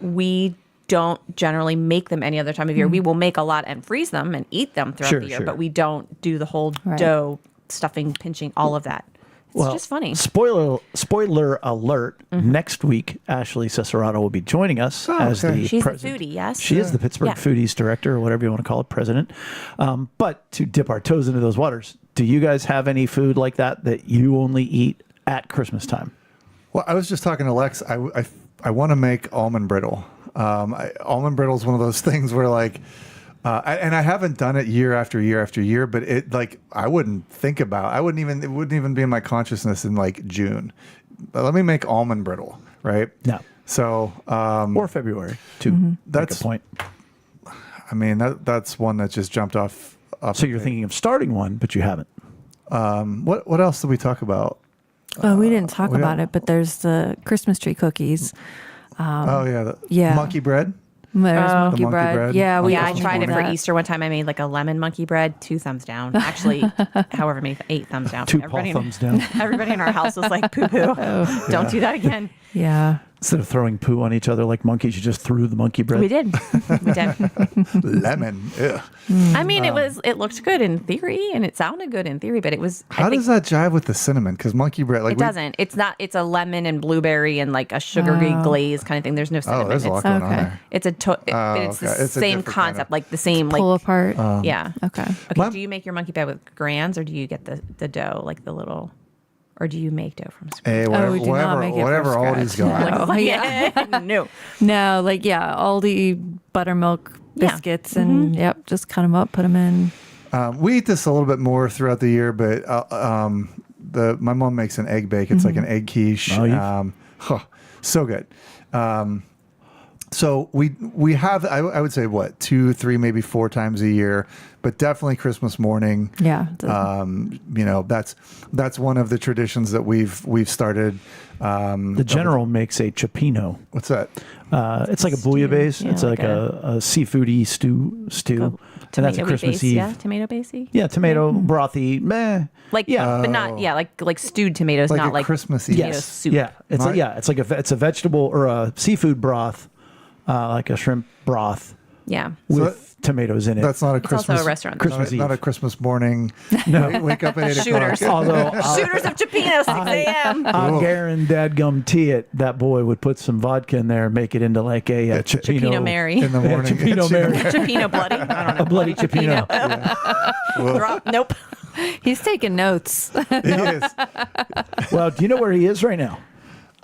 We don't generally make them any other time of year. We will make a lot and freeze them and eat them throughout the year, but we don't do the whole dough stuffing, pinching, all of that. It's just funny. Spoiler alert. Next week, Ashley Cesarato will be joining us as the She's president. the foodie, yes? She is the Pittsburgh Yeah. Foodies Director, or whatever you want to call it, president. But to dip our toes into those waters, do you guys have any food like that you only eat at Christmas time? Well, I was just talking to Lex. I want to make almond brittle. Almond brittle is one of those things where like, and I haven't done it year after year after year, but it like it wouldn't even be in my consciousness in like June. But let me make almond brittle, right? No. So, Or February, to make That's- a point. I mean, that's one that just jumped off. So you're thinking of starting one, but you haven't. What else did we talk about? Oh, we didn't talk we about don't- it, but there's the Christmas tree cookies. The monkey bread. There's monkey monkey bread. bread. Yeah, we Yeah, I also tried do it for that. Easter one time. I made like a lemon monkey bread, 2 thumbs down. Actually, however many, 8 thumbs down. Two Paul thumbs down. Everybody in our house was like, poo poo. Don't do that again. Yeah. Instead of throwing poo on each other like monkeys, you just threw the monkey bread. We did. We did. Lemon. Ugh. I mean, it looked good in theory and it sounded good in theory, but it was. How does that jive with the cinnamon? Because monkey bread, like It doesn't. It's not. It's a lemon and blueberry and like a sugary glaze kind of thing. There's no cinnamon. Oh, there's a lot it's, going on okay. there. it's a. But it's okay. the It's a same different kind concept, of- like the same like. Pull apart. Yeah. Okay. Okay. Do you make your monkey bread with grands or do you get the dough like the little, or do you make dough from scratch? Hey, we do not make it from whatever scratch. Aldi's got. No. Yeah. No. No, like, Aldi buttermilk Yeah. biscuits and, just cut them up, put them in. We eat this a little bit more throughout the year, but my mom makes an egg bake. It's like an egg quiche. Oh, So good. So we have, I would say, what, 2, 3, maybe 4 times a year, but definitely Christmas morning. Yeah. That's one of the traditions that we've started. The general makes a cioppino. What's that? It's like a bouillabaisse. Yeah, It's like like a seafoody stew. And that's a Tomato Christmas base, Eve. yeah, tomato basey. Yeah, tomato brothy. Meh. Like, Yeah. but not, like stewed tomatoes, Like not a like Christmas Eve. tomato Yes. soup. Yeah. It's it's a vegetable or a seafood broth, like a shrimp broth Yeah. with tomatoes in it. That's not a It's Christmas. also a restaurant. Christmas not a Eve. Christmas morning. No. Wake up at 8 Shooters. o'clock. Although Shooters of Chipino, 6 a.m. I'll guarantee dadgum it, that boy would put some vodka in there, make it into like a Chipino. Chipino Mary. In the morning. Chipino Mary. Chipino bloody. I don't know. A bloody Chipino. Nope. He's taking notes. It is. Well, do you know where he is right now?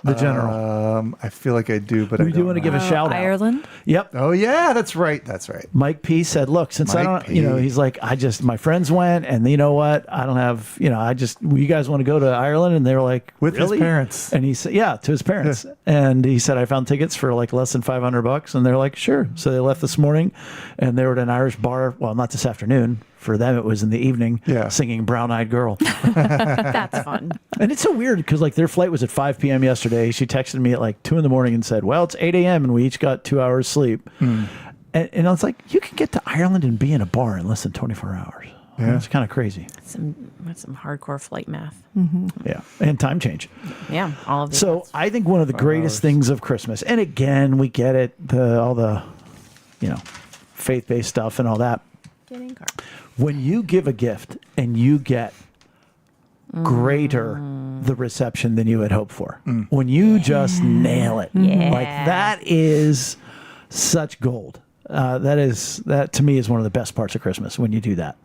The general. I feel like I do, but I We do don't want to know. give a shout out. Ireland. Yep. Oh yeah, that's right. That's right. Mike P said, look, since I Mike don't, you know, P. he's like, my friends went and you know what? I don't have, you guys want to go to Ireland? And they were like, With his really? parents. And he said, yeah, to his parents. And he said, I found tickets for like less than $500. And they're like, sure. So they left this morning and they were at an Irish bar. Well, not this afternoon. For them, it was in the evening, singing Brown Eyed Girl. That's fun. And it's so weird because like their flight was at 5 p.m. yesterday. She texted me at like 2 in the morning and said, well, it's 8 a.m. and we each got 2 hours sleep. And I was like, you can get to Ireland and be in a bar in less than 24 hours. Yeah. It's kind of crazy. That's some hardcore flight math. Yeah. And time change. Yeah, all of these. So I think one of the greatest things of Christmas, and again, we get it, all the, faith-based stuff and all that. Getting car. When you give a gift and you get greater the reception than you had hoped for, when you just nail it, like that is such gold. That to me is one of the best parts of Christmas when you do that.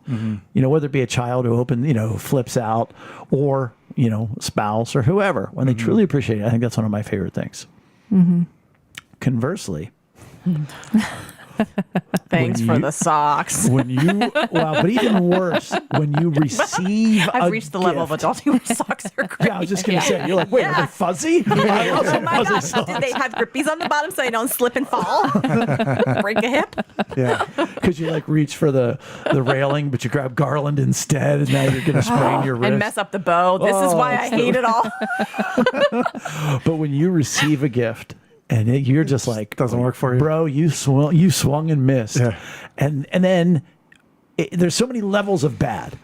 Whether it be a child who flips out, or spouse or whoever, when they truly appreciate it, I think that's one of my favorite things. Conversely. Thanks for the socks. But even worse, when you receive I've reached the level of gift. adulting where socks are great. Yeah, I was just going to say, you're like, wait, are they fuzzy? I love Oh some my fuzzy gosh, socks. did they have grippies on the bottom so I don't slip and fall? Break a hip? Yeah. Because you like reach for the railing, but you grab garland instead, and now you're going to sprain your wrist. And mess up the bow. This is why I hate it all. But when you receive a gift, and you're just like, doesn't work for you. Bro, you swung and missed. Yeah. And then there's so many levels of bad.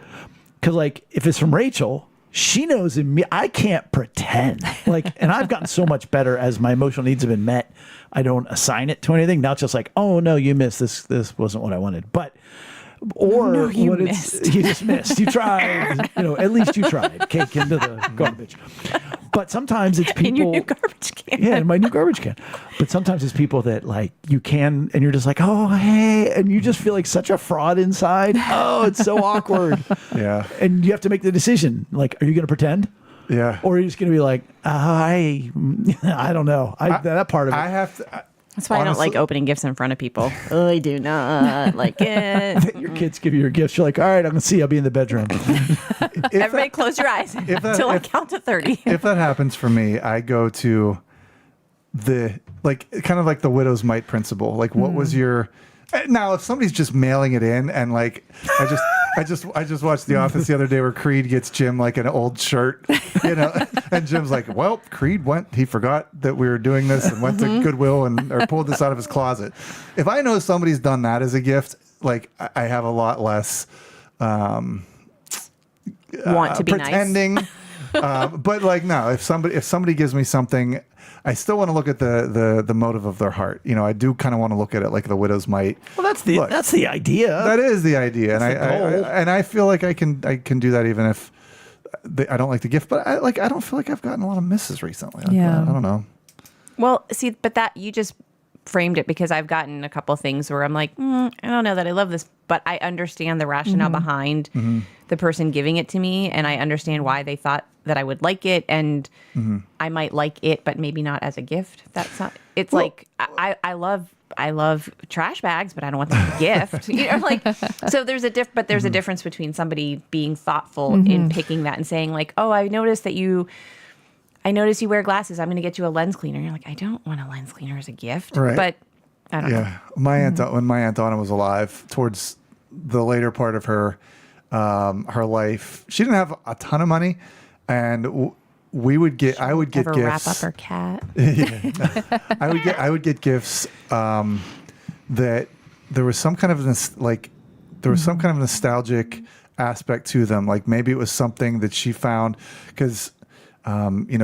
Because like, if it's from Rachel, she knows in me, I can't pretend. Like, and I've gotten so much better as my emotional needs have been met. I don't assign it to anything. Now it's just like, oh no, you missed this. This wasn't what I wanted. But or you what missed. you just missed. You tried. At least you tried. Cake into the garbage. But sometimes it's people In your new garbage can. Yeah, in my new garbage can. But sometimes it's people that like you can, and you're just like, oh hey, and you just feel like such a fraud inside. Oh, it's so awkward. Yeah. And you have to make the decision. Like, are you going to pretend? Yeah. Or are you just going to be like, I don't know. That part of it. I have to. That's why I don't Honestly- like opening gifts in front of people. I do not like it. Your kids give you your gifts. You're like, all right, I'm going to see. I'll be in the bedroom. Everybody close your eyes until I count to 30. If that happens for me, I go to the kind of like the widow's mite principle. Like, what was your now? If somebody's just mailing it in, and like, I just watched The Office the other day where Creed gets Jim like an old shirt, and Jim's like, well, Creed he forgot that we were doing this and went to Goodwill or pulled this out of his closet. If I know somebody's done that as a gift, like I have a lot less Want to be pretending. nice. But like, no, if somebody gives me something, I still want to look at the motive of their heart. I do kind of want to look at it like the widow's mite. Well, that's the idea. That is the idea, and I feel like I can do that even if I don't like the gift. But I don't feel like I've gotten a lot of misses recently. Yeah. I don't know. Well, see, but that you just framed it because I've gotten a couple things where I'm like, I don't know that I love this, but I understand the rationale behind the person giving it to me, and I understand why they thought that I would like it, and I might like it, but maybe not as a gift. That's not. It's like I love trash bags, but I don't want them as a gift. So there's a difference between somebody being thoughtful in picking that and saying like, oh, I noticed you wear glasses. I'm going to get you a lens cleaner. You're like, I don't want a lens cleaner as a gift, Right. but I don't know. Yeah, my aunt when my aunt Donna was alive, towards the later part of her her life, she didn't have a ton of money, and I would get Ever gifts. wrap up her cat? I would get gifts that there was some kind of some kind of nostalgic aspect to them. Like maybe it was something that she found because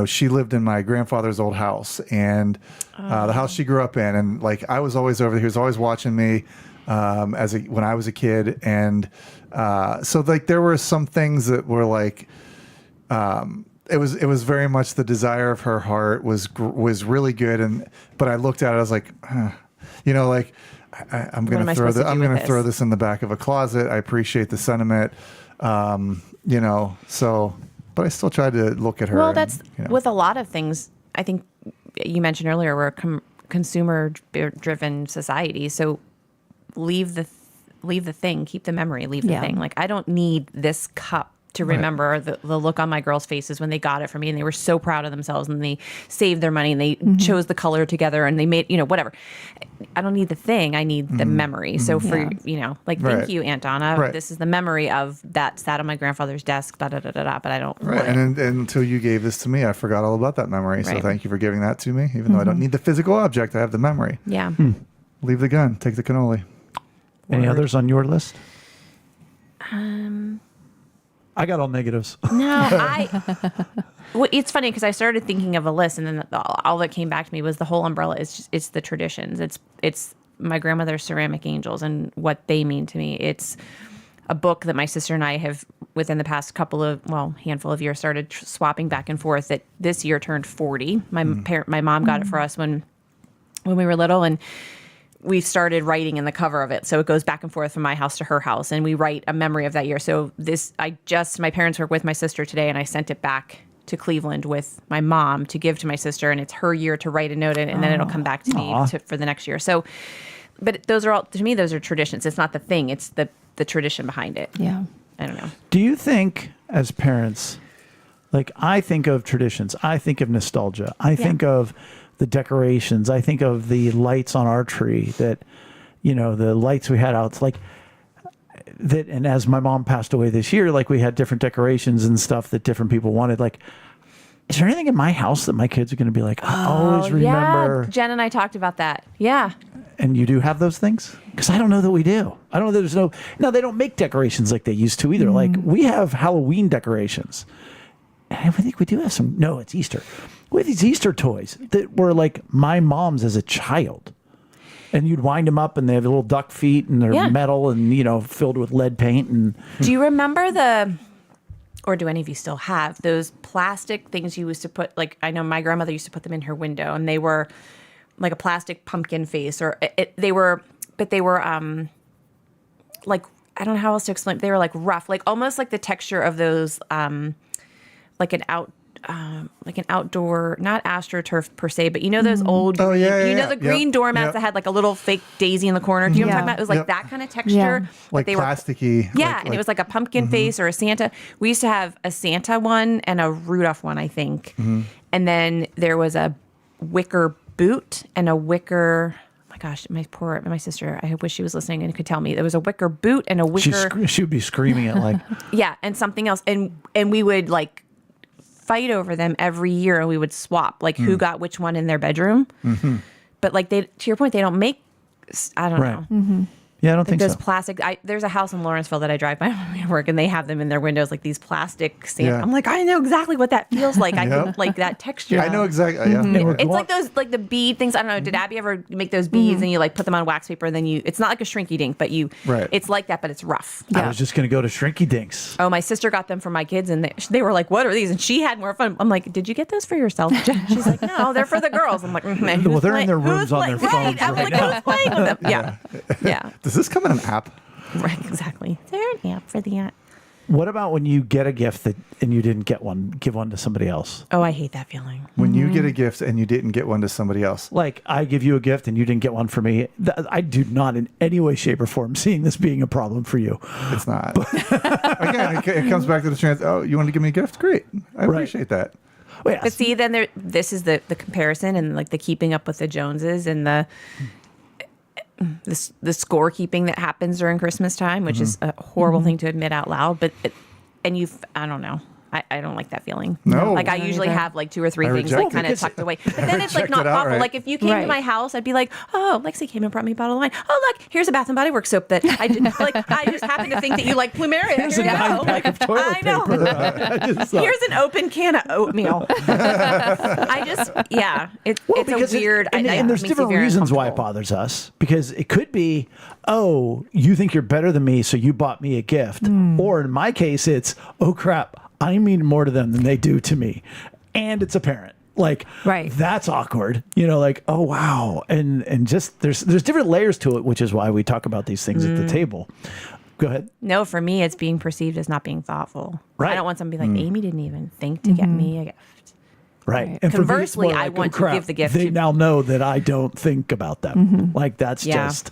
she lived in my grandfather's old house and the house she grew up in, and like I was always over there. He was always watching me when I was a kid, and so like there were some things that were like. It was very much the desire of her heart was really good, but I looked at it, I was like, like I'm going to throw this in the back of a closet. I appreciate the sentiment, so, but I still tried to look at her. Well, that's with a lot of things. I think you mentioned earlier we're a consumer-driven society, so leave the thing, keep the memory, leave the thing. Like I don't need this cup to remember the look on my girls' faces when they got it for me, and they were so proud of themselves, and they saved their money, and they chose the color together, and they made whatever. I don't need the thing; I need the memory. So for thank you, Aunt Donna. Right. This is the memory of that sat on my grandfather's desk. Da da da da da. But I don't. Right, and until you gave this to me, I forgot all about that memory. So Right. thank you for giving that to me. Even though I don't need the physical object, I have the memory. Yeah. Leave the gun. Take the cannoli. Any others on your list? I got all negatives. No, it's funny because I started thinking of a list, and then all that came back to me was the whole umbrella. It's the traditions. It's my grandmother's ceramic angels and what they mean to me. It's a book that my sister and I have, within the past handful of years, started swapping back and forth. That this year turned 40. My mom got it for us when we were little, and we started writing in the cover of it. So it goes back and forth from my house to her house, and we write a memory of that year. So my parents were with my sister today, and I sent it back to Cleveland with my mom to give to my sister, and it's her year to write a note in, and then it'll come back to me for the next year. So, but those are all, to me, those are traditions. It's not the thing, it's the tradition behind it. Yeah. I don't know. Do you think, as parents, like I think of traditions, I think of nostalgia, I think of the decorations, I think of the lights on our tree that, the lights we had out. It's like that. And as my mom passed away this year, like we had different decorations and stuff that different people wanted. Like, is there anything in my house that my kids are going to be like, I always remember? Yeah, Jen and I talked about that. Yeah. And you do have those things? Because I don't know that we do. I don't know that no, they don't make decorations like they used to either. Like we have Halloween decorations. And I think we do have some. No, it's Easter. We have these Easter toys that were like my mom's as a child. And you'd wind them up and they have little duck feet and they're metal and, filled with lead paint. And do you remember or do any of you still have those plastic things you used to put, like I know my grandmother used to put them in her window, and they were like a plastic pumpkin face, or they were like, I don't know how else to explain. They were like rough, like almost like the texture of those, like an outdoor, not AstroTurf per se, but those old, the green doormats that had like a little fake daisy in the corner. Do you know what I'm talking about? It was like that kind of texture. Like they plasticky. Were, and it was like a pumpkin face or a Santa. We used to have a Santa one and a Rudolph one, I think. And then there was a wicker boot and a wicker. Oh my gosh, my sister. I wish she was listening and could tell me. There was a wicker boot and a wicker. She would be screaming it like. And something else, and we would like fight over them every year, and we would swap like who got which one in their bedroom. But like to your point, they don't make. I don't know. Yeah, I don't think those so. plastic. There's a house in Lawrenceville that I drive by when I work, and they have them in their windows, like these plastic Santa. Yeah. I'm like, I know exactly what that feels like. I can like that texture. I know exactly. It's like those, like the bead things. I don't know. Did Abby ever make those beads and you like put them on wax paper and then it's not like a shrinky dink, but it's like that, but it's rough. I was just going to go to Shrinky Dinks. Oh, my sister got them for my kids, and they were like, "What are these?" And she had more fun. I'm like, "Did you get those for yourself?" She's like, "No, they're for the girls." I'm like, Well, they're in their rooms on their phones I'm right like, who's playing with them? Yeah. Does this come in an app? Right, exactly. They're an app for the app. What about when you get a gift and you didn't get one, give one to somebody else? Oh, I hate that feeling. When you get a gift and you didn't get one to somebody else. Like I give you a gift and you didn't get one for me. I do not in any way, shape, or form seeing this being a problem for you. It's not. Again, it comes back to the chance. Oh, you want to give me a gift? Great. I appreciate that. Well, yes. But see, then this is the comparison and like the keeping up with the Joneses and the scorekeeping that happens during Christmas time, which is a horrible thing to admit out loud. But I don't know. I don't like that feeling. No. Like I Don't usually either. have like 2 or 3 I things reject like kind it. of tucked away. But then it's like reject not it thoughtful. outright. Like if you came to Right. my house, I'd be like, oh, Lexi came and brought me a bottle of wine. Oh, look, here's a Bath and Body Works soap that I did. Like I just happen to think that you like Plumeria. Here's Here a you go. 9-pack of toilet I know. paper. I just thought- Here's an open can of oatmeal. It's because a weird. and it there's makes me different very reasons why it uncomfortable. bothers us. Because it could be, oh, you think you're better than me, so you bought me a gift. Or in my case, it's, oh crap, I mean more to them than they do to me, and it's apparent. Like, Right. that's awkward. Like, oh wow, and just there's different layers to it, which is why we talk about these things at the table. Go ahead. No, for me, it's being perceived as not being thoughtful. Right. I don't want someone to be like, Amy didn't even think to get me a gift. Right. And for me, it's Conversely, more I like, want oh, to crap, give the gift They to- now know that I don't think about them. Like that's Yeah. just.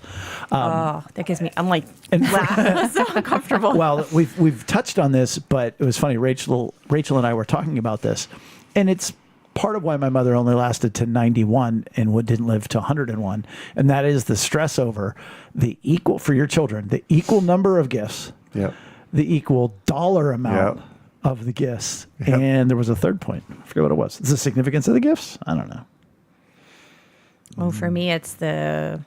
Oh, that gives me. I'm like, wow, so uncomfortable. Well, we've touched on this, but it was funny. Rachel and I were talking about this, and it's part of why my mother only lasted to 91 and didn't live to 101, and that is the stress over the equal for your children, the equal number of gifts, Yep. the equal dollar amount Yep. of the gifts, Yep. and there was a third point. I forget what it was. It's the significance of the gifts. I don't know. Well, for me, it's the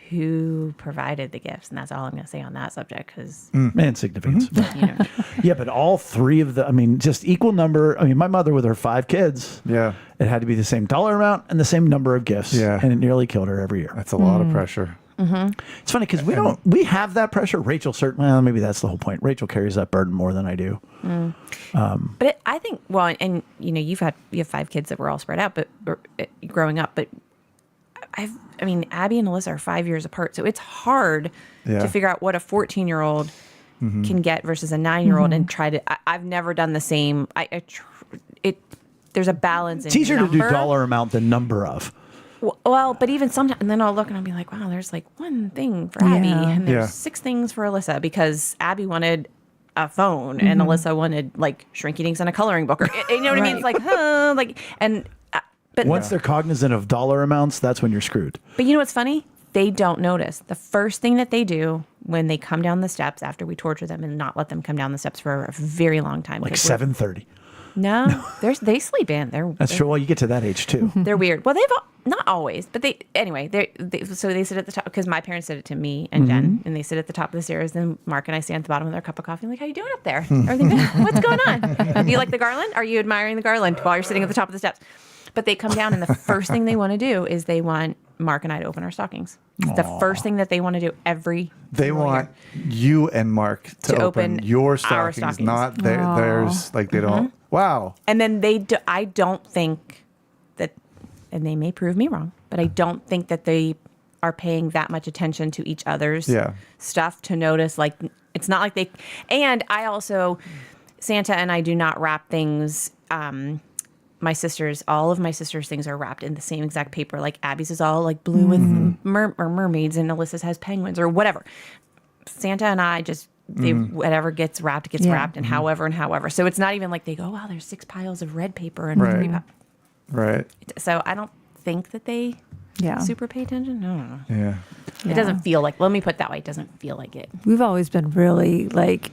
who provided the gifts, and that's all I'm going to say on that subject because And significance. you know. Yeah, but all three of just equal number. I mean, my mother with her 5 kids, Yeah. it had to be the same dollar amount and the same number of gifts. Yeah. And it nearly killed her every year. That's a lot of pressure. It's funny because we have that pressure. Rachel certainly, well, maybe that's the whole point. Rachel carries that burden more than I do. But I think, well, and you have 5 kids that were all spread out, but growing up, but I mean, Abby and Alyssa are 5 years apart, so it's hard Yeah. to figure out what a 14-year-old can get versus a 9-year-old, and try to. I've never done the same. There's a balance. It's in easier to do number. dollar amount than number of. Well, but even sometimes, and then I'll look and I'll be like, wow, there's like one thing for Abby, Yeah. and there's Yeah. 6 things for Alyssa because Abby wanted a phone and Alyssa wanted like shrinky dinks and a coloring book, or you know what I mean? It's like, but Once they're cognizant of dollar amounts, that's when you're screwed. But you know what's funny? They don't notice. The first thing that they do when they come down the steps after we torture them and not let them come down the steps for a very long time. Like 'cause we're- 7:30. No, they sleep in. That's true. Well, you get to that age too. They're weird. Well, not always, but so they sit at the top because my parents did it to me and Jen, and they sit at the top of the stairs. And Mark and I stand at the bottom of their cup of coffee. Like, how you doing up there? Everything good? What's going on? Do you like the garland? Are you admiring the garland while you're sitting at the top of the steps? But they come down, and the first thing they want to do is they want Mark and I to open our stockings. It's the first thing that they want to do every. They single want year. you and Mark to open your our stockings, stockings. not theirs. Like they don't. Wow. And then I don't think that, and they may prove me wrong, but I don't think that they are paying that much attention to each other's Yeah. stuff to notice. Like, it's not like they, and I also, Santa and I do not wrap things. All of my sister's things are wrapped in the same exact paper. Like Abby's is all like blue with mermaids, and Alyssa's has penguins or whatever. Santa and I just, whatever gets wrapped, wrapped, and however. So it's not even like they go, wow, there's 6 piles of red paper and Right. 3 Right. So I don't think that they Yeah. super pay attention. No. Yeah. It doesn't feel like, let me put it that way, it doesn't feel like it. We've always been really like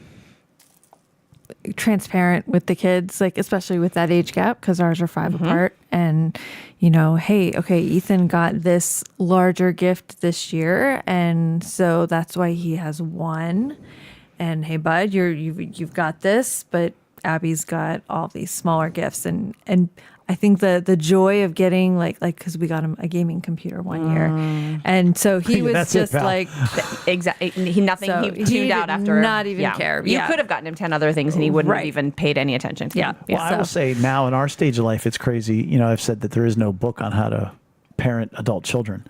transparent with the kids, like especially with that age gap because ours are 5 apart. And hey, okay, Ethan got this larger gift this year, and so that's why he has 1. And hey, bud, you've got this, but Abby's got all these smaller gifts, and I think the joy of getting like because we got him a gaming computer one year, and so he was That's it, just pal. like exactly he So tuned he out did after not even care. You Yeah. could have gotten him 10 other things and he wouldn't have Right. even paid any attention to Yeah. them. Well, I will say now in our stage of life, it's crazy. I've said that there is no book on how to parent adult children.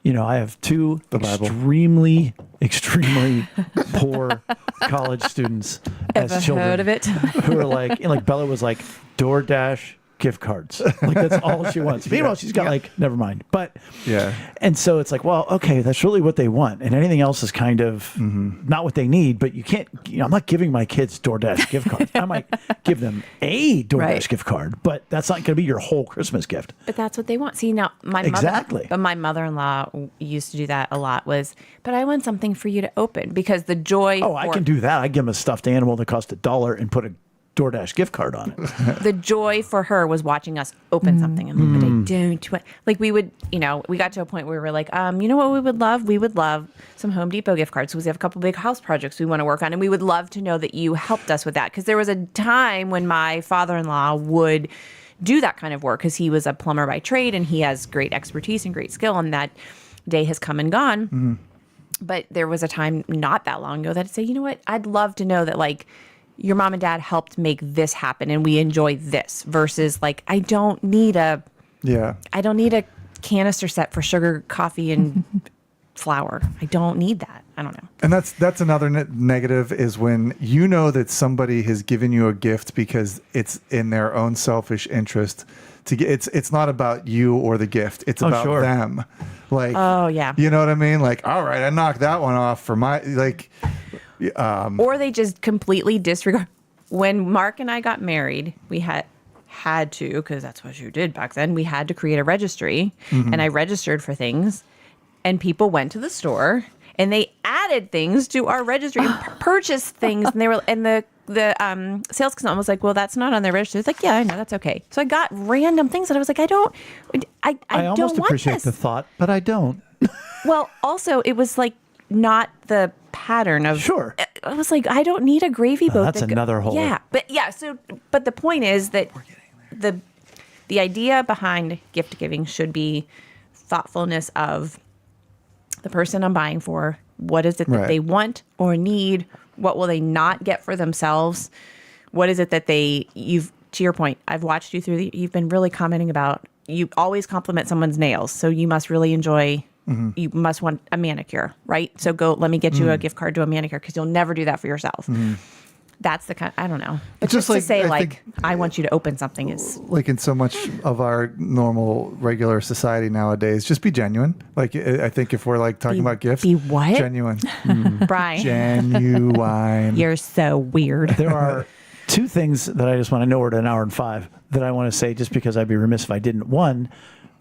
I have 2 Bible. extremely poor college students as Ever children heard of it? who are like Bella was like DoorDash, gift cards. Like that's all she wants. Meanwhile, she's got like, never mind. But Yeah. and so it's like, well, okay, that's really what they want, and anything else is kind of not what they need. But you can't. I'm not giving my kids DoorDash gift cards. I might give them a DoorDash Right. gift card, but that's not going to be your whole Christmas gift. But that's what they want. See, now Exactly. But my mother-in-law used to do that a lot. But I want something for you to open because the joy. Oh, I can do that. I give them a stuffed animal that cost $1 and put a DoorDash gift card on it. The joy for her was watching us open something. I'm like, but I don't want, like we would, we got to a point where we were like, you know what we would love? We would love some Home Depot gift cards because we have a couple big house projects we want to work on. And we would love to know that you helped us with that. Because there was a time when my father-in-law would do that kind of work because he was a plumber by trade and he has great expertise and great skill. And that day has come and gone. But there was a time not that long ago that I'd say, you know what? I'd love to know that like, your mom and dad helped make this happen and we enjoy this versus like I don't need a canister set for sugar, coffee and flour. I don't need that. I don't know. And that's another negative is when you know that somebody has given you a gift because it's in their own selfish interest to get it's not about you or the gift. It's about them. Like Oh yeah. You know what I mean? Like, all right, I knocked that one off for my like or they just completely disregard. When Mark and I got married, we had to, because that's what you did back then, we had to create a registry and I registered for things and people went to the store and they added things to our registry and purchased things and they were, and the sales consultant was like, well, that's not on their registry. It's like, yeah, I know, that's okay. So I got random things that I was like, I don't almost want appreciate this. the thought, but I don't. Well, also it was like not the pattern of Sure. I was like, I don't need a gravy boat. That's another whole. Yeah, but the point is that the idea behind gift giving should be thoughtfulness of the person I'm buying for. What is it that they want or need? What will they not get for themselves? What is it that you've, to your point, I've watched you you've been really commenting about, you always compliment someone's nails. So you must really enjoy, you must want a manicure, right? So let me get you a gift card to a manicure because you'll never do that for yourself. That's the kind, I don't know. But just to say I want you to open something is. Like in so much of our normal regular society nowadays, just be genuine. Like I think if we're like talking about gifts. Be what? Genuine. Brian. Genuine. You're so weird. There are two things that I just want to know. We're at 1 hour and 5 that I want to say just because I'd be remiss if I didn't. One,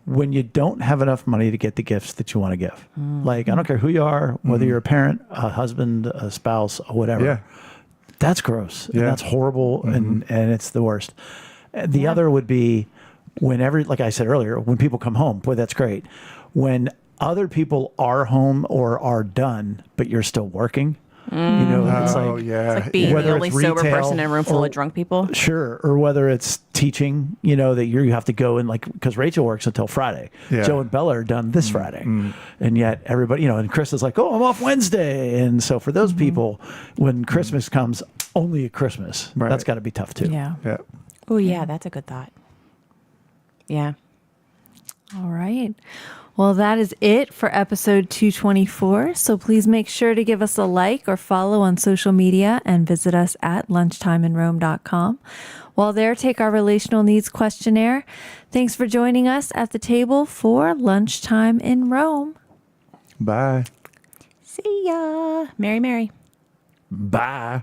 when you don't have enough money to get the gifts that you want to give, like I don't care who you are, whether you're a parent, a husband, a spouse, whatever. Yeah. That's gross. Yeah. And that's horrible. And it's the worst. The other would be whenever, like I said earlier, when people come home, boy, that's great. When other people are home or are done, but you're still working, you know, it's like, It's like being whether the only it's sober retail person in a room full of drunk people. Sure. Or whether it's teaching, you know, that you have to go and like, because Rachel works until Friday. Yeah. Joe and Bella are done this Friday. And yet everybody, you know, and Chris is like, oh, I'm off Wednesday. And so for those people, when Christmas comes, only at Christmas, that's got to be tough too. Yeah. Yeah. Oh, yeah, that's a good thought. Yeah. All right. Well, that is it for episode 224. So please make sure to give us a like or follow on social media and visit us at lunchtimeinrome.com. While there, take our relational needs questionnaire. Thanks for joining us at the table for Lunchtime in Rome. Bye. See ya. Mary, Mary. Bye.